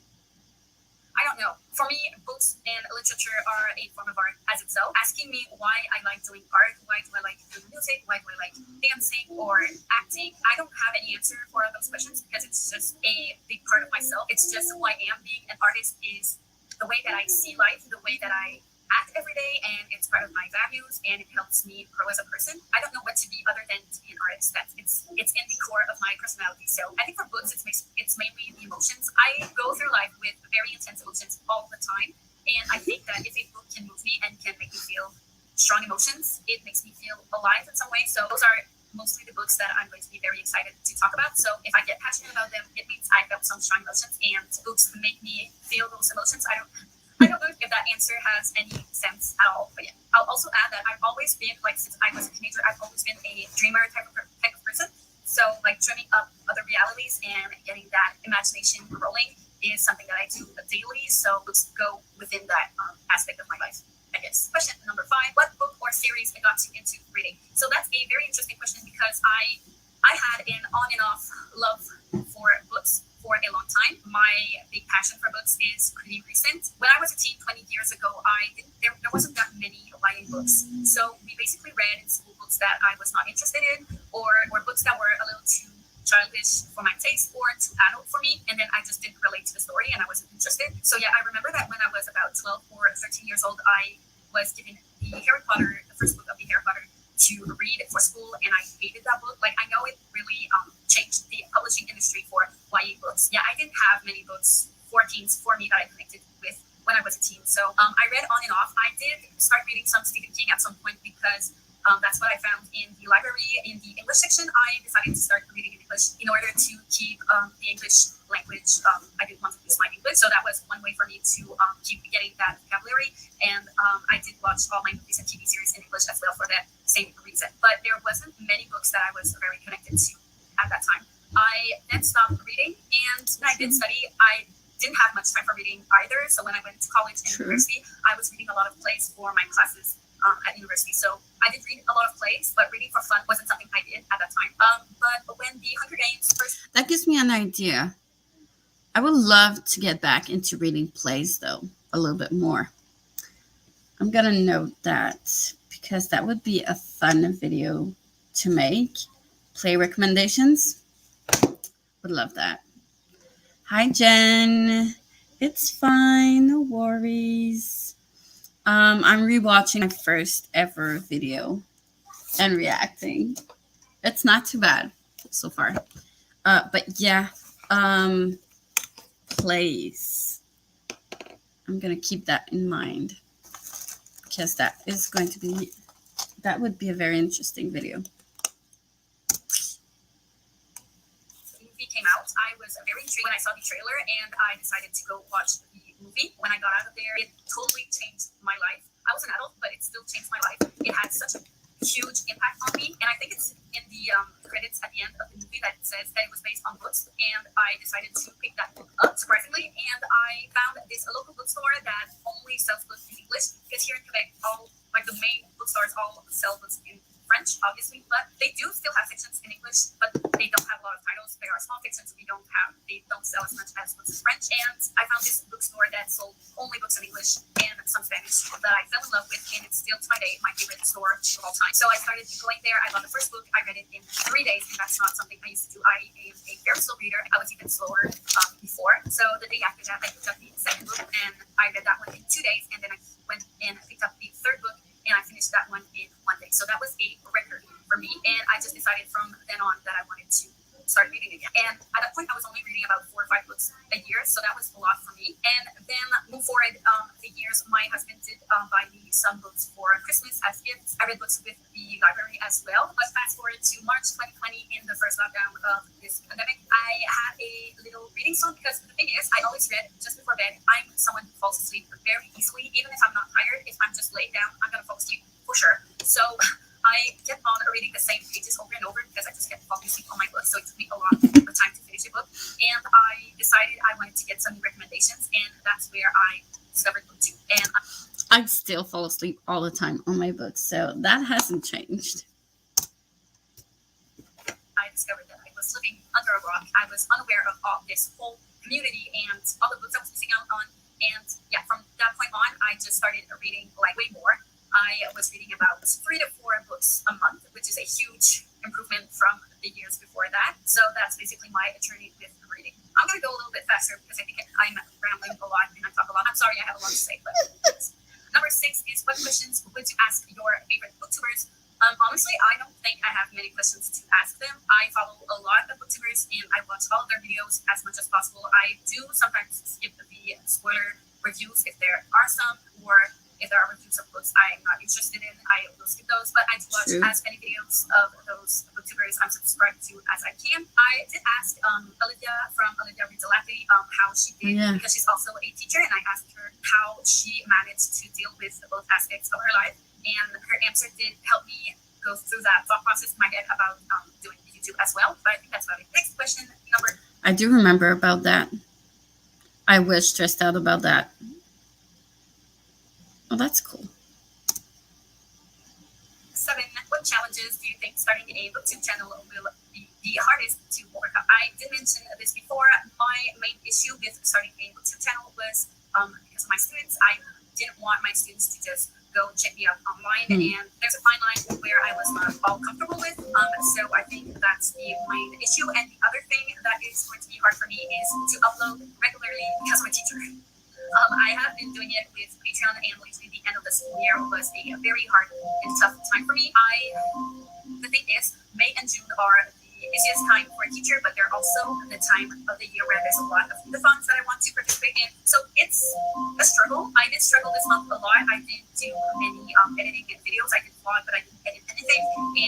don't know. For me, books and literature are a form of art as itself. Asking me why I like doing art, why do I like doing music, why do I like dancing or acting, I don't have any answer for those questions, because it's just a big part of myself. It's just who I am. Being an artist is the way that I see life, the way that I act every day, and it's part of my values, and it helps me grow as a person. I don't know what to be other than to be an artist. It's in the core of my personality. So I think for books, it's mainly the emotions. I go through life with very intense emotions all the time, and I think that if a book can move me and can make me feel strong emotions, it makes me feel alive in some way. So those are mostly the books that I'm going to be very excited to talk about. So if I get passionate about them, it means I felt some strong emotions, and books make me feel those emotions. I don't know if that answer has any sense at all, but yeah. I'll also add that I've always been, like, since I was a teenager, I've always been a dreamer type of person. So, like, dreaming up other realities and getting that imagination rolling is something that I do daily. So books go within that aspect of my life, I guess. Question number 5, what book or series got you into reading? So that's a very interesting question, because I had an on and off love for books for a long time. My big passion for books is pretty recent. When I was a teen 20 years ago, there wasn't that many YA books. So we basically read in school books that I was not interested in, or books that were a little too childish for my taste or too adult for me, and then I just didn't relate to the story and I wasn't interested. So yeah, I remember that when I was about 12 or 13 years old, I was given the first book of the Harry Potter to read for school, and I hated that book. Like, I know it really changed the publishing industry for YA books. Yeah, I didn't have many books for teens for me that I connected with when I was a teen. So I read on and off. I did start reading some Stephen King at some point, because that's what I found in the library. In the English section, I decided to start reading in English in order to keep the English language which I didn't want to lose my English. So that was one way for me to keep getting that vocabulary. And I did watch all my movies and TV series in English as well for that same reason. But there wasn't many books that I was very connected to at that time. I then stopped reading, and when I did study, I didn't have much time for reading either. So when I went to college and university, I was reading a lot of plays for my classes at university. So I did read a lot of plays, but reading for fun wasn't something I did at that time. But when the Hunger Games first... That gives me an idea. I would love to get back into reading plays, though, a little bit more. I'm going to note that because that would be a fun video to make. Play recommendations. Would love that. Hi, Jen. It's fine. No worries. I'm rewatching my first ever video and reacting. It's not too bad so far. But yeah, plays. I'm going to keep that in mind because that would be a very interesting video. Came out, I was very intrigued when I saw the trailer, and I decided to go watch the movie. When I got out of there, it totally changed my life. I was an adult, but it still changed my life. It had such a huge impact on me, and I think it's in the credits at the end of the movie that says that it was based on books, and I decided to pick that book up, surprisingly, and I found this local bookstore that only sells books in English, because here in Quebec, the main bookstores all sell books in French, obviously, but they do still have sections in English, but they don't have a lot of titles. There are small sections they don't sell as much as books in French. And I found this bookstore that sold only books in English and some Spanish that I fell in love with, and it's still to my day my favorite store of all time. So I started going there. I bought the first book. I read it in 3 days, and that's not something I used to do. I am a very slow reader. I was even slower before. So the day after that, I picked up the second book, and I read that one in 2 days, and then I went and picked up the third book, and I finished that one in 1 day. So that was a record for me. And I just decided from then on that I wanted to start reading again. And at that point, I was only reading about 4 or 5 books a year. So that was a lot for me. And then move forward the years, my husband did buy me some books for Christmas as gifts. I read books with the library as well. But fast forward to March 2020, in the first lockdown of this pandemic, I had a little reading slump, because the thing is, I always read just before bed. I'm someone who falls asleep very easily. Even if I'm not tired, if I'm just laid down, I'm going to fall asleep for sure. So I kept on reading the same pages over and over, because I just kept falling asleep on my book. So it took me a lot of time to finish a book. And I decided I wanted to get some recommendations, and that's where I discovered Booktube. And I still fall asleep all the time on my books, so that hasn't changed. I discovered that I was living under a rock. I was unaware of all this whole community and all the books I was missing out on. And yeah, from that point on, I just started reading way more. I was reading about 3 to 4 books a month, which is a huge improvement from the years before that. So that's basically my journey with reading. I'm going to go a little bit faster because I think I'm rambling a lot and I talk a lot. I'm sorry, I have a lot to say. But number 6 is, what questions would you ask your favorite booktubers? Honestly, I don't think I have many questions to ask them. I follow a lot of booktubers and I watch all of their videos as much as possible. I do sometimes skip the spoiler reviews if there are some, or if there are reviews of books I'm not interested in, I will skip those. But I do watch as many videos of those booktubers I'm subscribed to as I can. I did ask Olivia from Olivia Reads a Latte how she did, because she's also a teacher, and I asked her how she managed to deal with both aspects of her life. And her answer did help me go through that thought process in my head about doing YouTube as well. But I think that's about it. Next question, number... I do remember about that. I was stressed out about that. Oh, that's cool. 7, what challenges do you think starting a Booktube channel will be the hardest to overcome? I did mention this before. My main issue with starting a Booktube channel was because of my students. I didn't want my students to just go check me out online, and there's a fine line where I was not all comfortable with. So I think that's the main issue. And the other thing that is going to be hard for me is to upload regularly because I'm a teacher. I have been doing it with Patreon, and lately the end of the school year was a very hard and tough time for me. The thing is, May and June are the busiest time for a teacher, but they're also the time of the year where there's a lot of thons that I want to participate in. So it's a struggle. I did struggle this month a lot. I didn't do any editing and videos. I did vlog, but I didn't edit anything.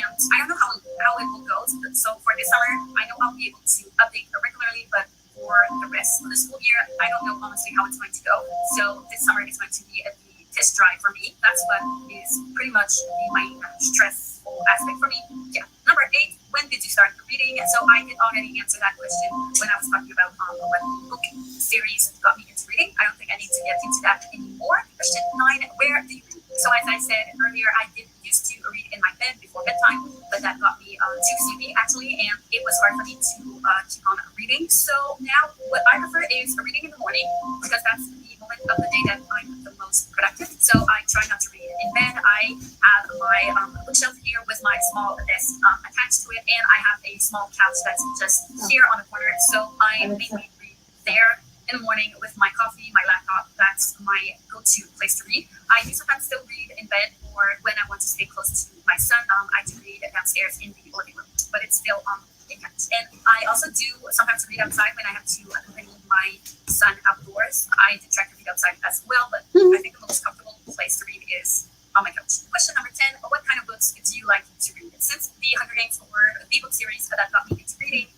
And I don't know how it will go. So for this summer, I know I'll be able to update regularly, but for for the rest of the school year. I don't know honestly how it's going to go. So this summer is going to be the test drive for me. That's what is pretty much the main stressful aspect for me. Yeah. Number 8, when did you start reading? So I did already answer that question when I was talking about what book series got me into reading. I don't think I need to get into that anymore. Question 9, where do you read? So as I said earlier, I did used to read in my bed before bedtime, but that got me too sleepy actually, and it was hard for me to keep on reading. So now what I prefer is reading in the morning because that's the moment of the day that I'm the most productive. So I try not to read in bed. I have my bookshelf here with my small desk attached to it, and I have a small couch that's just here on the corner. So I mainly read there in the morning with my coffee, my laptop. That's my go-to place to read. I do sometimes still read in bed, or when I want to stay close to my son, I do read downstairs in the living room, but it's still on the couch. And I also do sometimes read outside when I have to accompany my son outdoors. I do try to read outside as well, but I think the most comfortable place to read is on my couch. Question number 10, what kind of books do you like to read? Since the Hunger Games were the book series that got me into reading,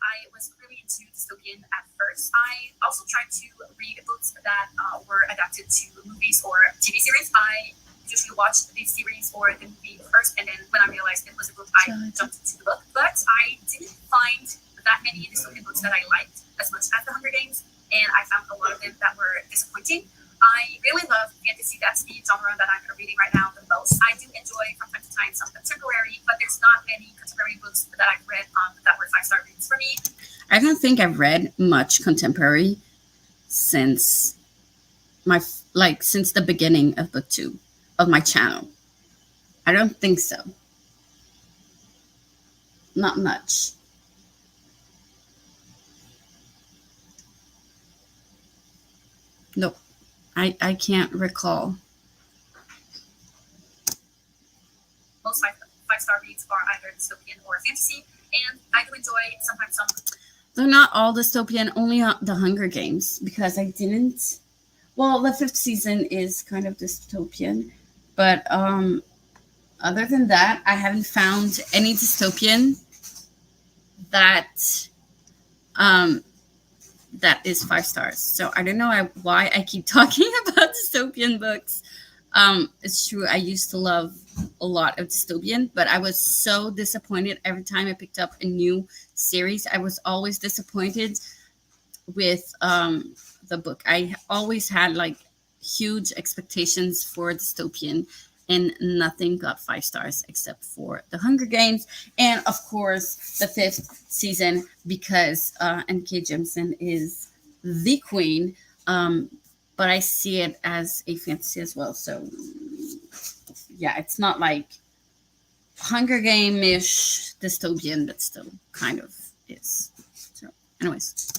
I was really into dystopian at first. I also tried to read books that were adapted to movies or TV series. I usually watched the series or the movie first, and then when I realized it was a book, I jumped into the book. But I didn't find that many dystopian books that I liked as much as The Hunger Games, and I found a lot of them that were disappointing. I really love fantasy. That's the genre that I'm reading right now the most. I do enjoy from time to time some contemporary, but there's not many contemporary books that I've read that were 5-star reads for me. I don't think I've read much contemporary since since the beginning of Booktube, of my channel. I don't think so. Not much. Nope. I can't recall. Most 5-star reads are either dystopian or fantasy, and I do enjoy sometimes some. They're not all dystopian, only The Hunger Games, because I didn't. Well, the 5th season is kind of dystopian, but other than that, I haven't found any dystopian that that is 5 stars. So I don't know why I keep talking about dystopian books. It's true, I used to love a lot of dystopian, but I was so disappointed every time I picked up a new series. I was always disappointed with the book. I always had like huge expectations for dystopian, and nothing got 5 stars except for The Hunger Games, and of course the 5th season, because N.K. Jemisin is the queen. But I see it as a fantasy as well. So yeah, it's not like Hunger Game-ish dystopian, but still kind of is. So anyways.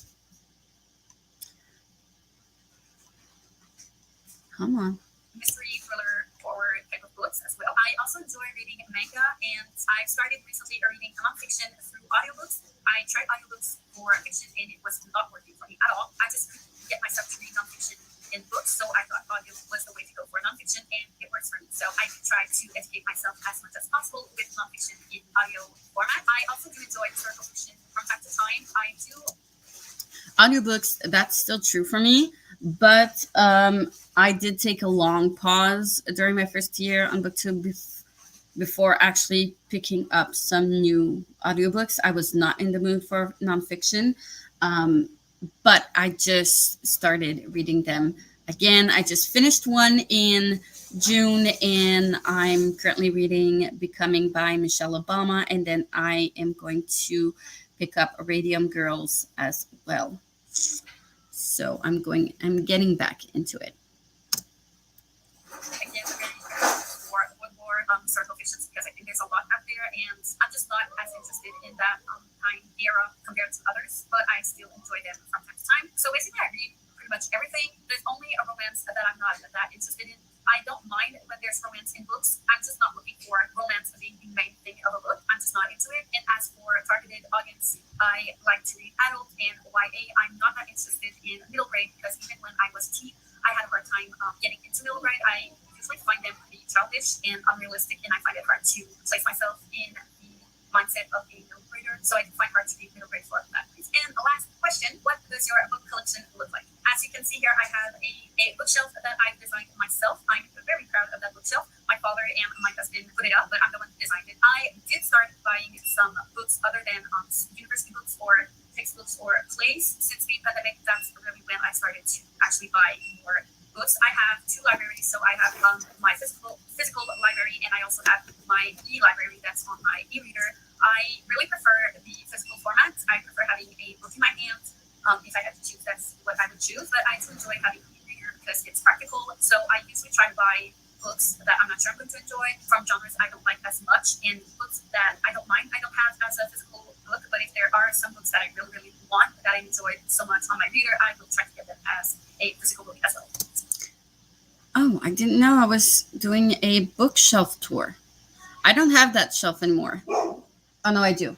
Come on. Mystery, thriller, horror type of books as well. I also enjoy reading manga, and I started recently reading nonfiction through audiobooks. I tried audiobooks for fiction, and it was not working for me at all. I just couldn't get myself to read nonfiction in books, so I thought audio was the way to go for nonfiction, and it works for me. So I try to educate myself as much as possible with nonfiction in audio format. I also do enjoy historical fiction from time to time. I do Audiobooks, that's still true for me, but I did take a long pause during my first year on Booktube before actually picking up some new audiobooks. I was not in the mood for nonfiction. But I just started reading them again. I just finished one in June, and I'm currently reading Becoming by Michelle Obama, and then I am going to pick up Radium Girls as well. So I'm getting back into it. Again, we're going to for one more historical fictions because I think there's a lot out there, and I'm just not as interested in that time era compared to others, but I still enjoy them from time to time. So basically, I read pretty much everything. There's only a romance that I'm not that interested in. I don't mind when there's romance in books. I'm just not looking for romance being the main thing of a book. I'm just not into it. And as for targeted audience, I like to read adult and YA. I'm not that interested in middle grade because even when I was a teen, I had a hard time getting into middle grade. I usually find them pretty childish and unrealistic, and I find it hard to place myself in the mindset of a middle grader. So I find it hard to read middle grade for that reason. And the last question, what does your book collection look like? As you can see here, I have a bookshelf that I've designed myself. I'm very proud of that bookshelf. My father and my husband put it up, but I'm the one who designed it. I did start buying some books other than university books or textbooks or plays. Since the pandemic, that's really when I started to actually buy more books. I have two libraries, so I have my physical library, and I also have my e-library that's on my e-reader. I really prefer the physical format. I prefer having a book in my hand. If I had to choose, that's what I would choose. But I do enjoy having an e-reader because it's practical. So I usually try to buy books that I'm not sure I'm going to enjoy from genres I don't like as much, and books that I don't mind. I don't have as a physical book, but if there are some books that I really, really want that I enjoy so much on my reader, I will try to get them as a physical book as well. Oh, I didn't know I was doing a bookshelf tour. I don't have that shelf anymore. Oh, no, I do.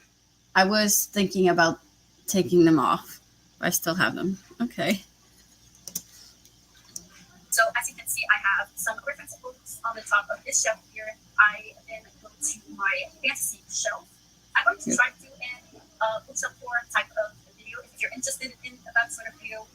I was thinking about taking them off. I still have them. Okay. So as you can see, I have some reference books on the top of this shelf here. I then go to my fantasy shelf. I'm going to try to do a bookshelf tour type of video if you're interested in that sort of video.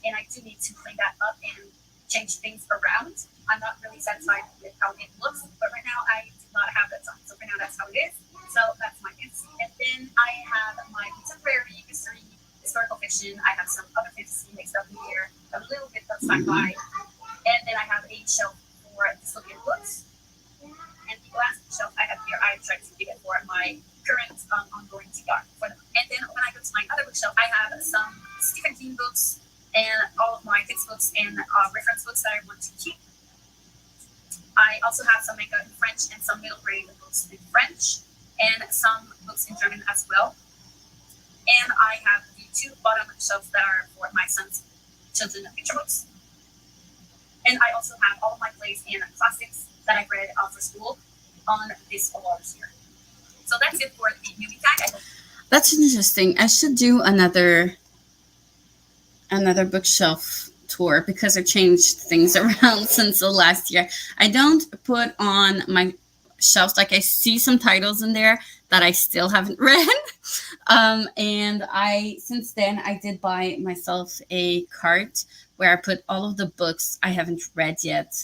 And I do need to clean that up and change things around. I'm not really satisfied with how it looks, but right now I do not have that done. So for now, that's how it is. So that's my fantasy. And then I have my contemporary history, historical fiction. I have some other fantasy mixed up in here, a little bit of sci-fi. And then I have a shelf for dystopian books. And the last shelf I have here, I tried to keep it for my current ongoing TBR. And then when I go to my other bookshelf, I have some Stephen King books and all of my textbooks and reference books that I want to keep. I also have some manga in French and some middle grade books in French and some books in German as well. And I have the two bottom shelves that are for my son's children's picture books. And I also have all of my plays and classics that I've read for school on this wall here. So that's it for the newbie tag. That's interesting. I should do another bookshelf tour because I changed things around since the last year. I don't put on my shelves, like I see some titles in there that I still haven't read. And since then I did buy myself a cart where I put all of the books I haven't read yet.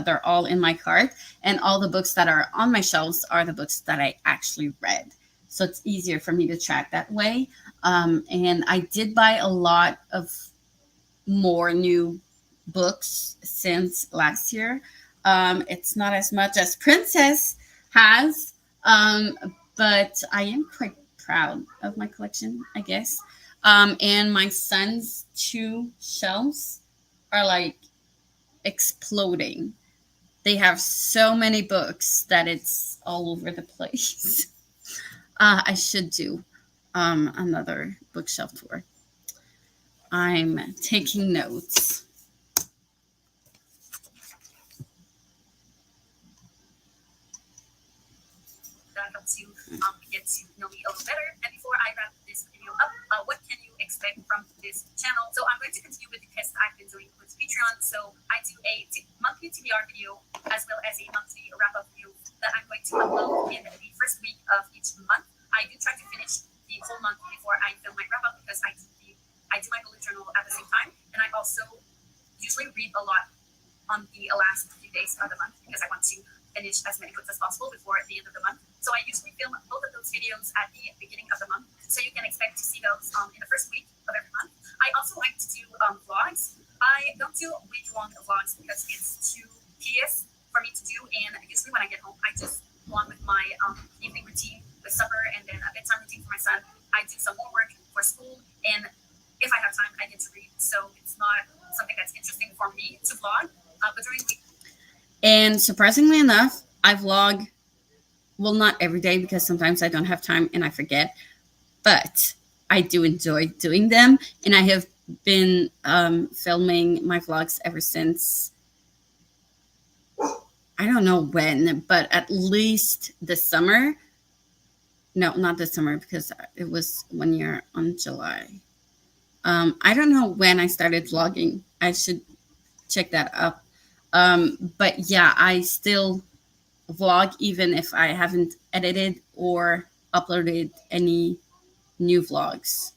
They're all in my cart, and all the books that are on my shelves are the books that I actually read. So it's easier for me to track that way. And I did buy a lot of more new books since last year. It's not as much as Princess has, but I am quite proud of my collection, I guess. And my son's two shelves are like exploding. They have so many books that it's all over the place. I should do another bookshelf tour. I'm taking notes. That helps you get to know me a little better. And before I wrap this video up, what can you expect from this channel? So I'm going to continue with the test I've been doing with Patreon. So I do a monthly TBR video as well as a monthly wrap-up video that I'm going to upload in the first week of each month. I do try to finish the whole month before I film my wrap-up because I do my bullet journal at the same time, and I also usually read a lot on the last few days of the month because I want to finish as many books as possible before the end of the month. So I usually film both of those videos at the beginning of the month, so you can expect to see those in the first week of every month. I also like to do vlogs. I don't do week-long vlogs because it's too tedious for me to do, and usually when I get home, I just go on with my evening routine with supper and then a bedtime routine for my son. I do some homework for school, and if I have time, I get to read. So it's not something that's interesting for me to vlog, but during the week. And surprisingly enough, I vlog, well, not every day because sometimes I don't have time and I forget, but I do enjoy doing them. And I have been filming my vlogs ever since, I don't know when, but at least this summer. No, not this summer because it was 1 year on July. I don't know when I started vlogging. I should check that up. But yeah, I still vlog even if I haven't edited or uploaded any new vlogs.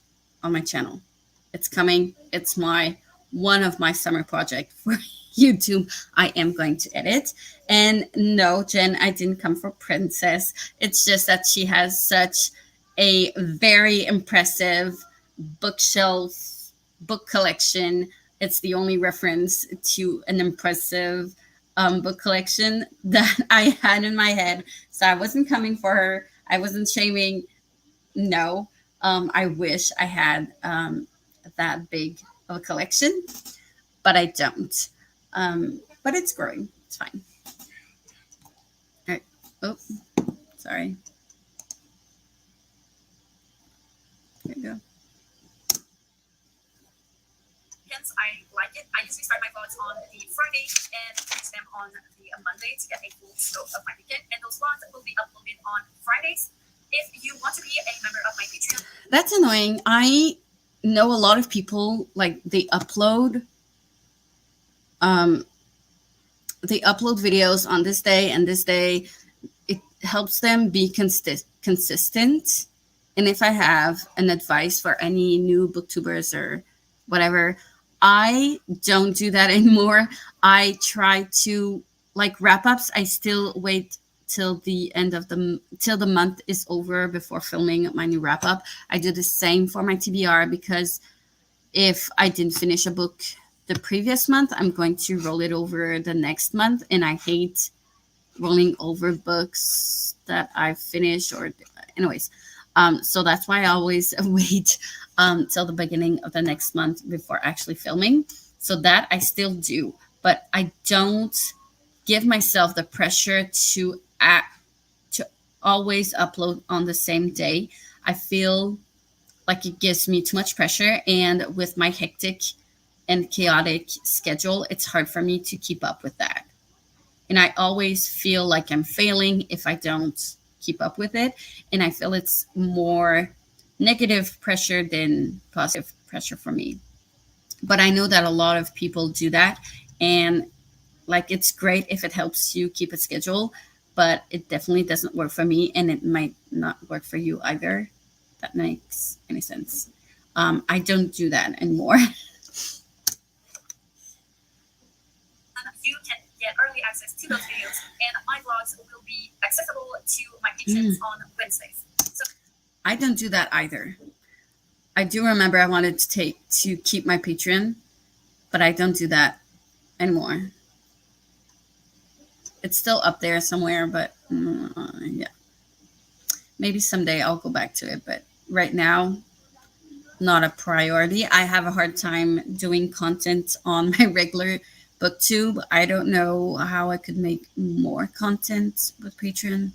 on my channel. It's coming. It's one of my summer project for YouTube. I am going to edit. And no, Jen, I didn't come for Princess. It's just that she has such a very impressive bookshelf book collection. It's the only reference to an impressive book collection that I had in my head. So I wasn't coming for her. I wasn't shaming. No, I wish I had that big of a collection, but I don't. But it's growing. It's fine. All right. Oh, sorry. There you go. Hence, I like it. I usually start my vlogs on the Friday and finish them on the Monday to get a full scope of my weekend. And those vlogs will be uploaded on Fridays. If you want to be a member of my Patreon, that's annoying. I know a lot of people like they upload videos on this day and this day. It helps them be consistent. And if I have an advice for any new booktubers or whatever, I don't do that anymore. I try to like wrap ups. I still wait till the end of till the month is over before filming my new wrap up. I do the same for my TBR because if I didn't finish a book the previous month, I'm going to roll it over the next month, and I hate rolling over books that I've finished or anyways. So that's why I always wait till the beginning of the next month before actually filming. So that I still do, but I don't give myself the pressure to always upload on the same day. I feel like it gives me too much pressure, and with my hectic and chaotic schedule, it's hard for me to keep up with that. And I always feel like I'm failing if I don't keep up with it. And I feel it's more negative pressure than positive pressure for me. But I know that a lot of people do that. And like, it's great if it helps you keep a schedule, but it definitely doesn't work for me. And it might not work for you either. If that makes any sense. I don't do that anymore. you can get early access to those videos, and my vlogs will be accessible to my patrons on Wednesdays. So I don't do that either. I do remember I wanted to keep my Patreon, but I don't do that anymore. It's still up there somewhere, but yeah. Maybe someday I'll go back to it, but right now, not a priority. I have a hard time doing content on my regular Booktube. I don't know how I could make more content with Patreon.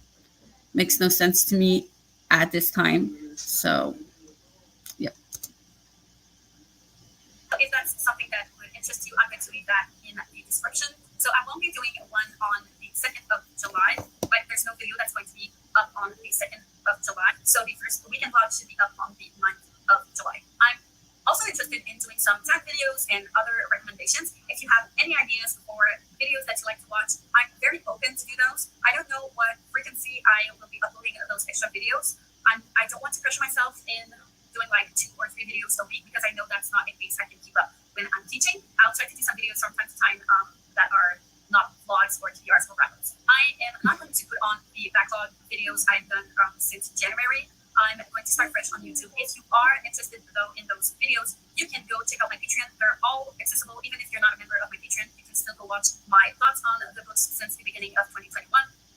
Makes no sense to me at this time. So, yeah. if that's something that would interest you, I'm going to leave that in the description. So I won't be doing one on the 2nd of July, but there's no video that's going to be up on the 2nd of July. So the first weekend vlog should be up on the 9th of July. I'm also interested in doing some tag videos and other recommendations. If you have any ideas for videos that you like to watch, I'm very open to do those. I don't know what frequency I will be uploading those extra videos. I don't want to pressure myself in doing like 2 or 3 videos a week because I know that's not a pace I can keep up when I'm teaching. I'll try to do some videos from time to time that are not vlogs or TBRs or wrap-ups. I am not going to put on the backlog videos I've done since January. I'm going to start fresh on YouTube. If you are interested though in those videos, you can go check out my Patreon. They're all accessible. Even if you're not a member of my Patreon, you can still go watch my thoughts on the books since the beginning of 2021.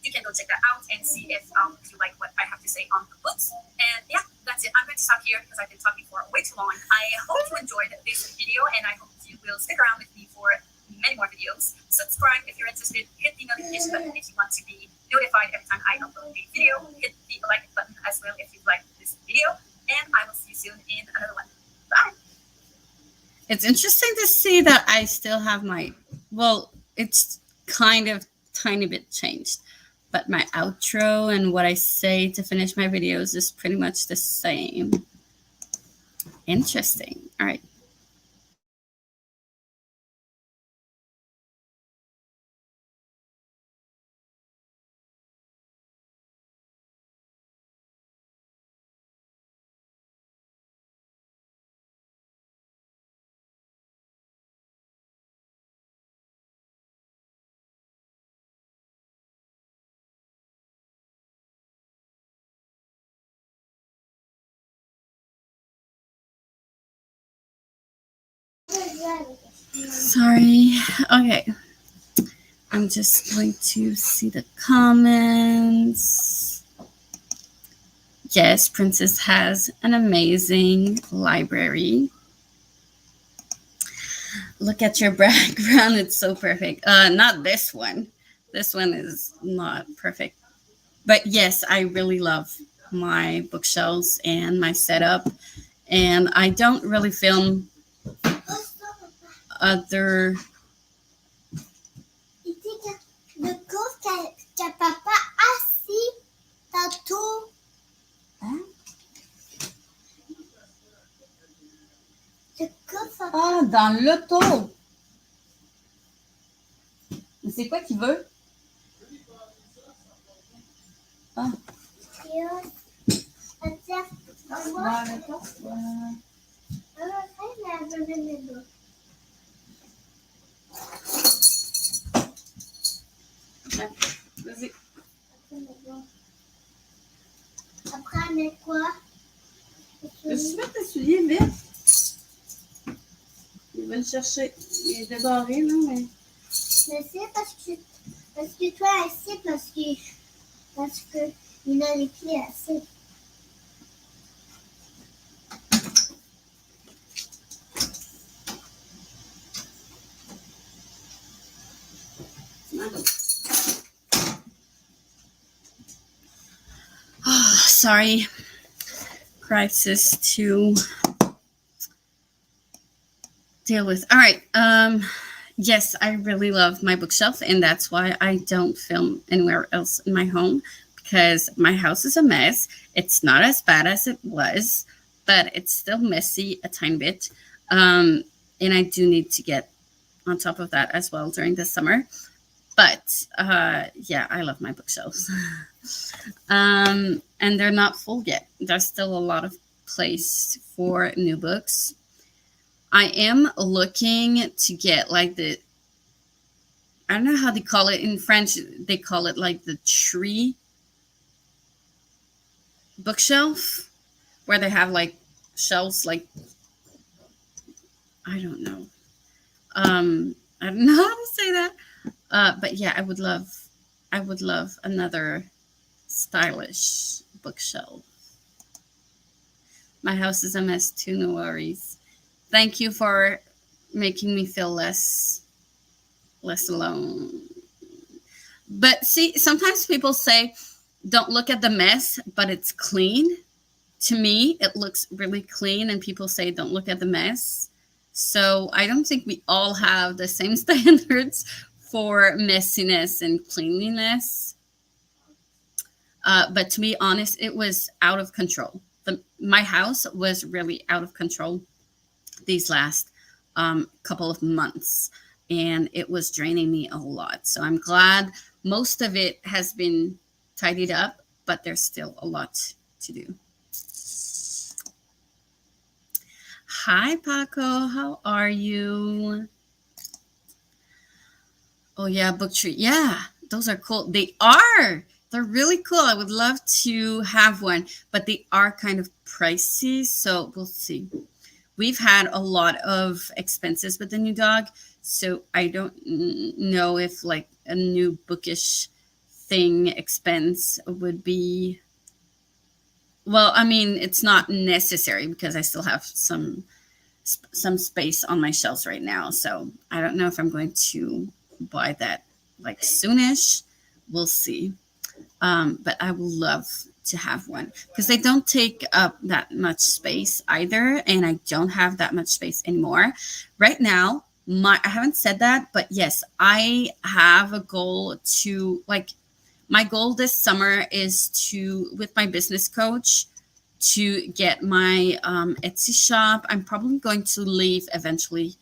You can go check that out and see if you like what I have to say on the books. And yeah, that's it. I'm going to stop here because I've been talking for way too long. I hope you enjoyed this video, and I hope you will stick around with me for many more videos. Subscribe if you're interested. Hit the notification button if you want to be notified every time I upload a video. Hit the like button as well if you like this video. And I will see you soon in another one. Bye. It's interesting to see that I still have it's kind of tiny bit changed, but my outro and what I say to finish my videos is pretty much the same. Interesting. All right. Sorry. Okay. I'm just going to see the comments. Yes, Princess has an amazing library. Look at your background. It's so perfect. Not this one. This one is not perfect. But yes, I really love my bookshelves and my setup. And I don't really film other. Le coffre qu'a papa assis tantôt. Hein? Le coffre. Ah, dans l'auto. C'est quoi qu'il veut? Ah. Vas-y. Après, on met quoi? Je vais te soulier vite. Il va le chercher. Il est débarré, là, mais. Mais c'est parce que toi, assez, parce que il a les pieds assez. Oh, sorry. Crisis to deal with. All right. Yes, I really love my bookshelf, and that's why I don't film anywhere else in my home, because my house is a mess. It's not as bad as it was, but it's still messy a tiny bit. And I do need to get on top of that as well during the summer. But yeah, I love my bookshelves. And they're not full yet. There's still a lot of place for new books. I am looking to get like I don't know how they call it in French. They call it like the tree bookshelf, where they have like shelves, like, I don't know. I don't know how to say that. But yeah, I would love another stylish bookshelf. My house is a mess too, no worries. Thank you for making me feel less alone. But see, sometimes people say, don't look at the mess, but it's clean. To me, it looks really clean, and people say, don't look at the mess. So I don't think we all have the same standards for messiness and cleanliness. But to be honest, it was out of control. My house was really out of control these last couple of months, and it was draining me a lot. So I'm glad most of it has been tidied up, but there's still a lot to do. Hi, Paco. How are you? Oh, yeah, book tree. Yeah, those are cool. They are. They're really cool. I would love to have one, but they are kind of pricey, so we'll see. We've had a lot of expenses with the new dog, so I don't know if like a new bookish thing expense would be. Well, I mean, it's not necessary because I still have some space on my shelves right now, so I don't know if I'm going to buy that like soonish. We'll see. But I would love to have one because they don't take up that much space either, and I don't have that much space anymore right now. I haven't said that, but yes, I have a goal to my goal this summer is to, with my business coach, to get my Etsy shop. I'm probably going to eventually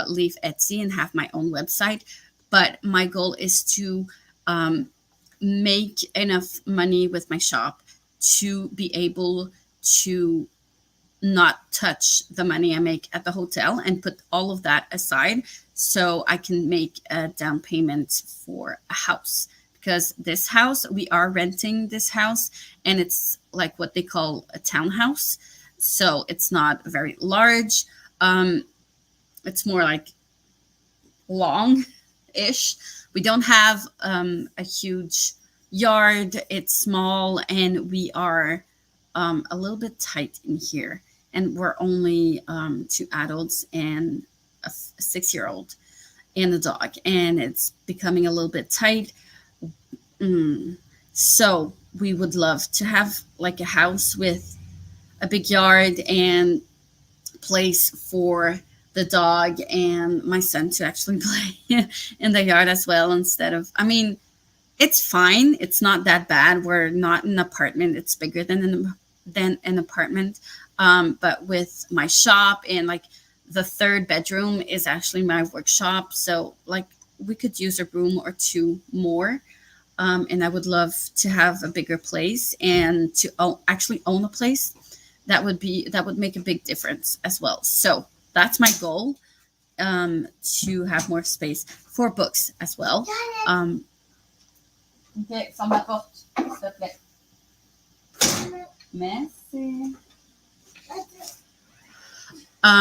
leave Etsy and have my own website, but my goal is to make enough money with my shop to be able to not touch the money I make at the hotel and put all of that aside so I can make a down payment for a house. Because this house, we are renting this house, and it's like what they call a townhouse. So it's not very large. it's more like long-ish. We don't have a huge yard. It's small, and we are a little bit tight in here. And we're only two adults and a 6-year-old and a dog, and it's becoming a little bit tight. So we would love to have like a house with a big yard and place for the dog and my son to actually play in the yard as well, instead of, I mean, it's fine. It's not that bad. We're not in an apartment. It's bigger than an apartment. But with my shop, and like the third bedroom is actually my workshop. So like we could use a room or two more. And I would love to have a bigger place and to actually own a place. That would make a big difference as well. So that's my goal, to have more space for books as well. Okay, så med bort. Messy.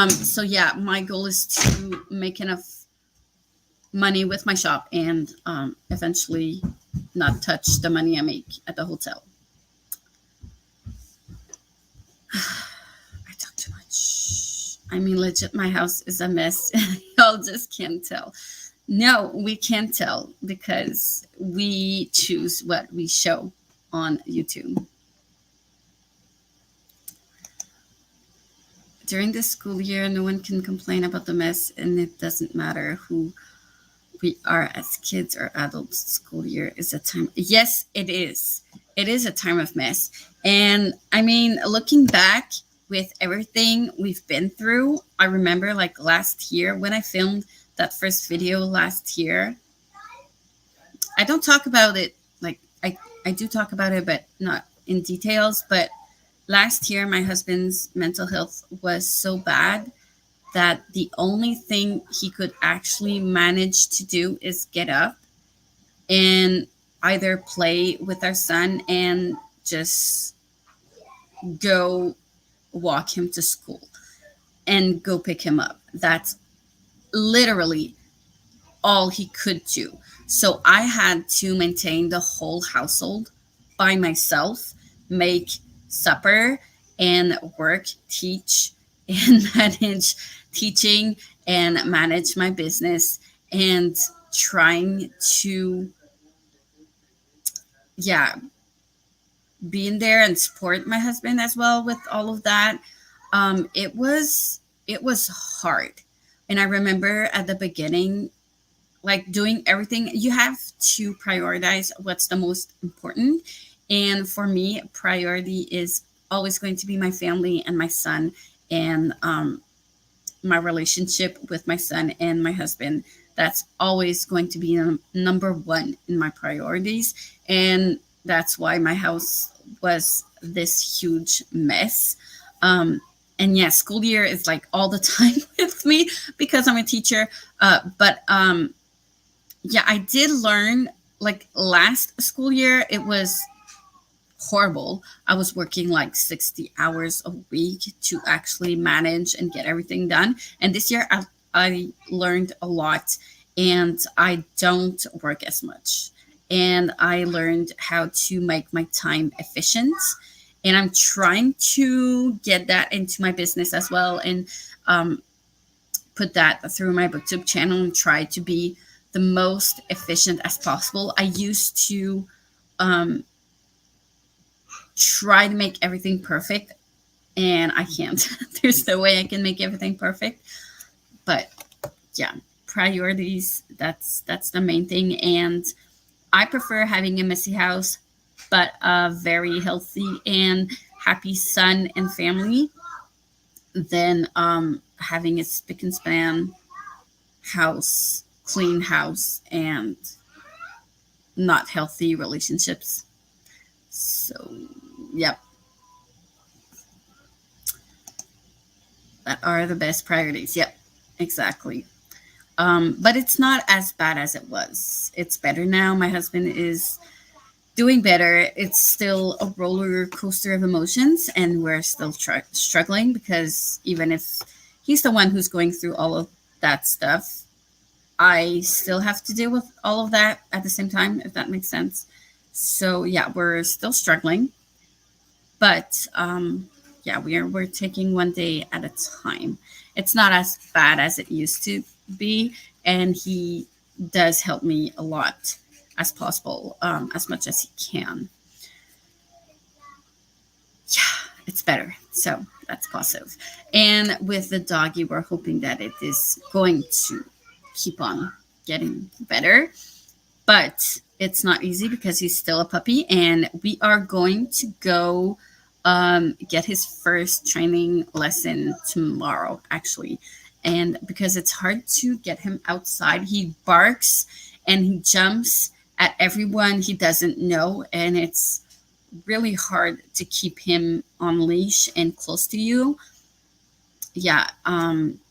So yeah, my goal is to make enough money with my shop and eventually not touch the money I make at the hotel. I talk too much. I mean, legit, my house is a mess. Y'all just can't tell. No, we can't tell because we choose what we show on YouTube. During the school year, no one can complain about the mess, and it doesn't matter who we are as kids or adults. School year is a time. Yes, it is. It is a time of mess. And I mean, looking back with everything we've been through, I remember like last year when I filmed that first video last year. I don't talk about it, like I do talk about it, but not in details. But last year, my husband's mental health was so bad that the only thing he could actually manage to do is get up and either play with our son and just go walk him to school and go pick him up. That's literally all he could do. So I had to maintain the whole household by myself, make supper and work, teach and manage teaching and manage my business, and trying to be in there and support my husband as well with all of that. It was hard. And I remember at the beginning, like doing everything, you have to prioritize what's the most important. And for me, priority is always going to be my family and my son, and my relationship with my son and my husband. That's always going to be number one in my priorities. And that's why my house was this huge mess. And yeah, school year is like all the time with me because I'm a teacher. But I did learn, like last school year, it was horrible. I was working like 60 hours a week to actually manage and get everything done. And this year I learned a lot, and I don't work as much. And I learned how to make my time efficient. And I'm trying to get that into my business as well, and put that through my Booktube channel and try to be the most efficient as possible. I used to try to make everything perfect, and I can't. There's no way I can make everything perfect. But yeah, priorities, that's the main thing. And I prefer having a messy house, but a very healthy and happy son and family than having a spick and span house, clean house, and not healthy relationships. So, yep. That are the best priorities. Yep, exactly. But it's not as bad as it was. It's better now. My husband is doing better. It's still a roller coaster of emotions, and we're still struggling, because even if he's the one who's going through all that stuff, I still have to deal with all of that at the same time, if that makes sense. So yeah, we're still struggling, but yeah, we're taking one day at a time. It's not as bad as it used to be, and he does help me a lot as possible, as much as he can. Yeah, it's better. So that's positive. And with the doggy, we're hoping that it is going to keep on getting better. But it's not easy because he's still a puppy, and we are going to go get his first training lesson tomorrow, actually. And because it's hard to get him outside, he barks and he jumps at everyone he doesn't know, and it's really hard to keep him on leash and close to you. Yeah,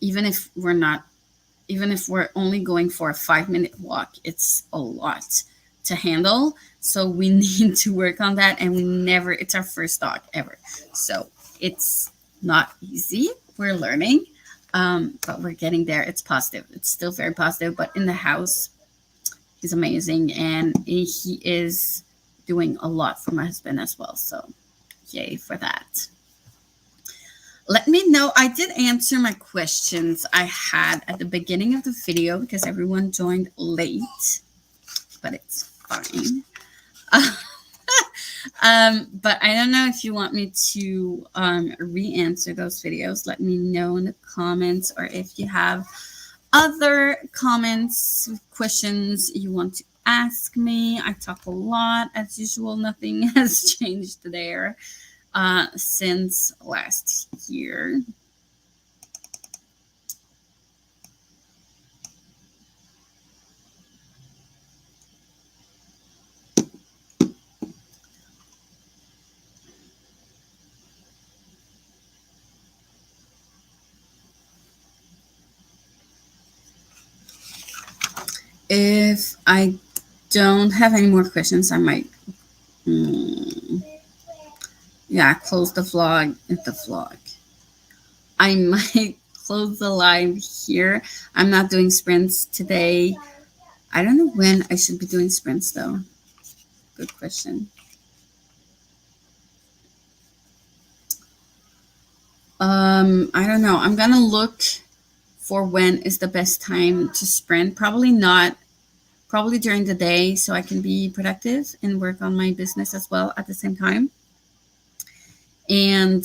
even if we're only going for a 5-minute walk, it's a lot to handle. So we need to work on that. And it's our first dog ever. So it's not easy. We're learning, but we're getting there. It's positive. It's still very positive. But in the house, he's amazing. And he is doing a lot for my husband as well. So yay for that. Let me know. I did answer my questions I had at the beginning of the video because everyone joined late, but it's fine. But I don't know if you want me to re-answer those videos. Let me know in the comments, or if you have other comments, questions you want to ask me. I talk a lot as usual. Nothing has changed there since last year. If I don't have any more questions, I might close the vlog. I might close the live here. I'm not doing sprints today. I don't know when I should be doing sprints though. Good question. I don't know. I'm gonna look for when is the best time to sprint. Probably during the day, so I can be productive and work on my business as well at the same time. And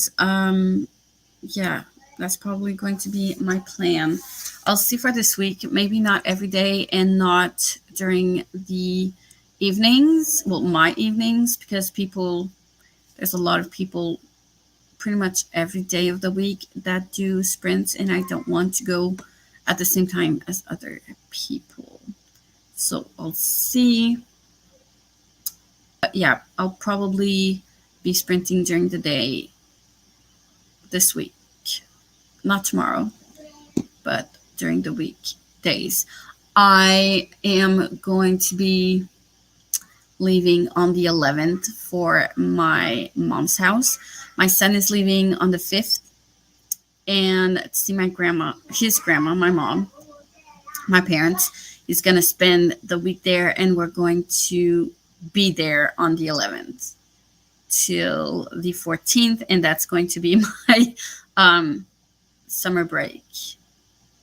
yeah, that's probably going to be my plan. I'll see for this week. Maybe not every day, and not during the evenings. Well, my evenings, because there's a lot of people pretty much every day of the week that do sprints, and I don't want to go at the same time as other people. So I'll see. But yeah, I'll probably be sprinting during the day this week. Not tomorrow, but during the weekdays. I am going to be leaving on the 11th for my mom's house. My son is leaving on the 5th, and to see his grandma, my mom, my parents. He's going to spend the week there, and we're going to be there on the 11th till the 14th, and that's going to be my summer break,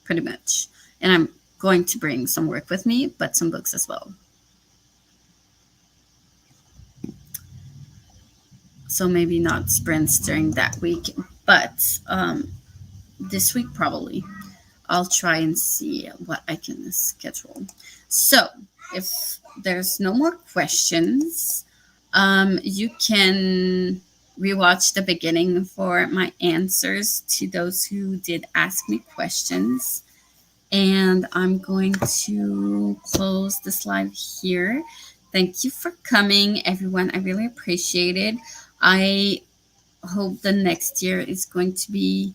pretty much. And I'm going to bring some work with me, but some books as well. So maybe not sprints during that week, but this week probably. I'll try and see what I can schedule. So if there's no more questions, you can rewatch the beginning for my answers to those who did ask me questions. And I'm going to close this live here. Thank you for coming, everyone. I really appreciate it. I hope the next year is going to be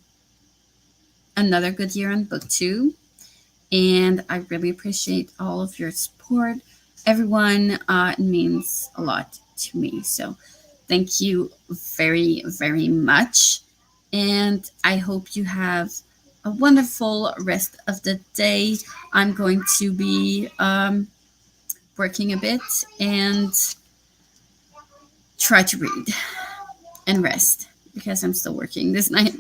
another good year on Booktube. And I really appreciate all of your support. Everyone, it means a lot to me. So thank you very, very much. And I hope you have a wonderful rest of the day. I'm going to be working a bit and try to read and rest because I'm still working this night.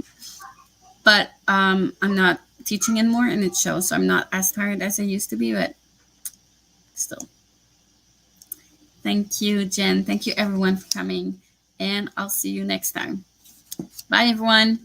But I'm not teaching anymore, and it shows. So I'm not as tired as I used to be, but still. Thank you, Jen. Thank you, everyone, for coming. And I'll see you next time. Bye, everyone.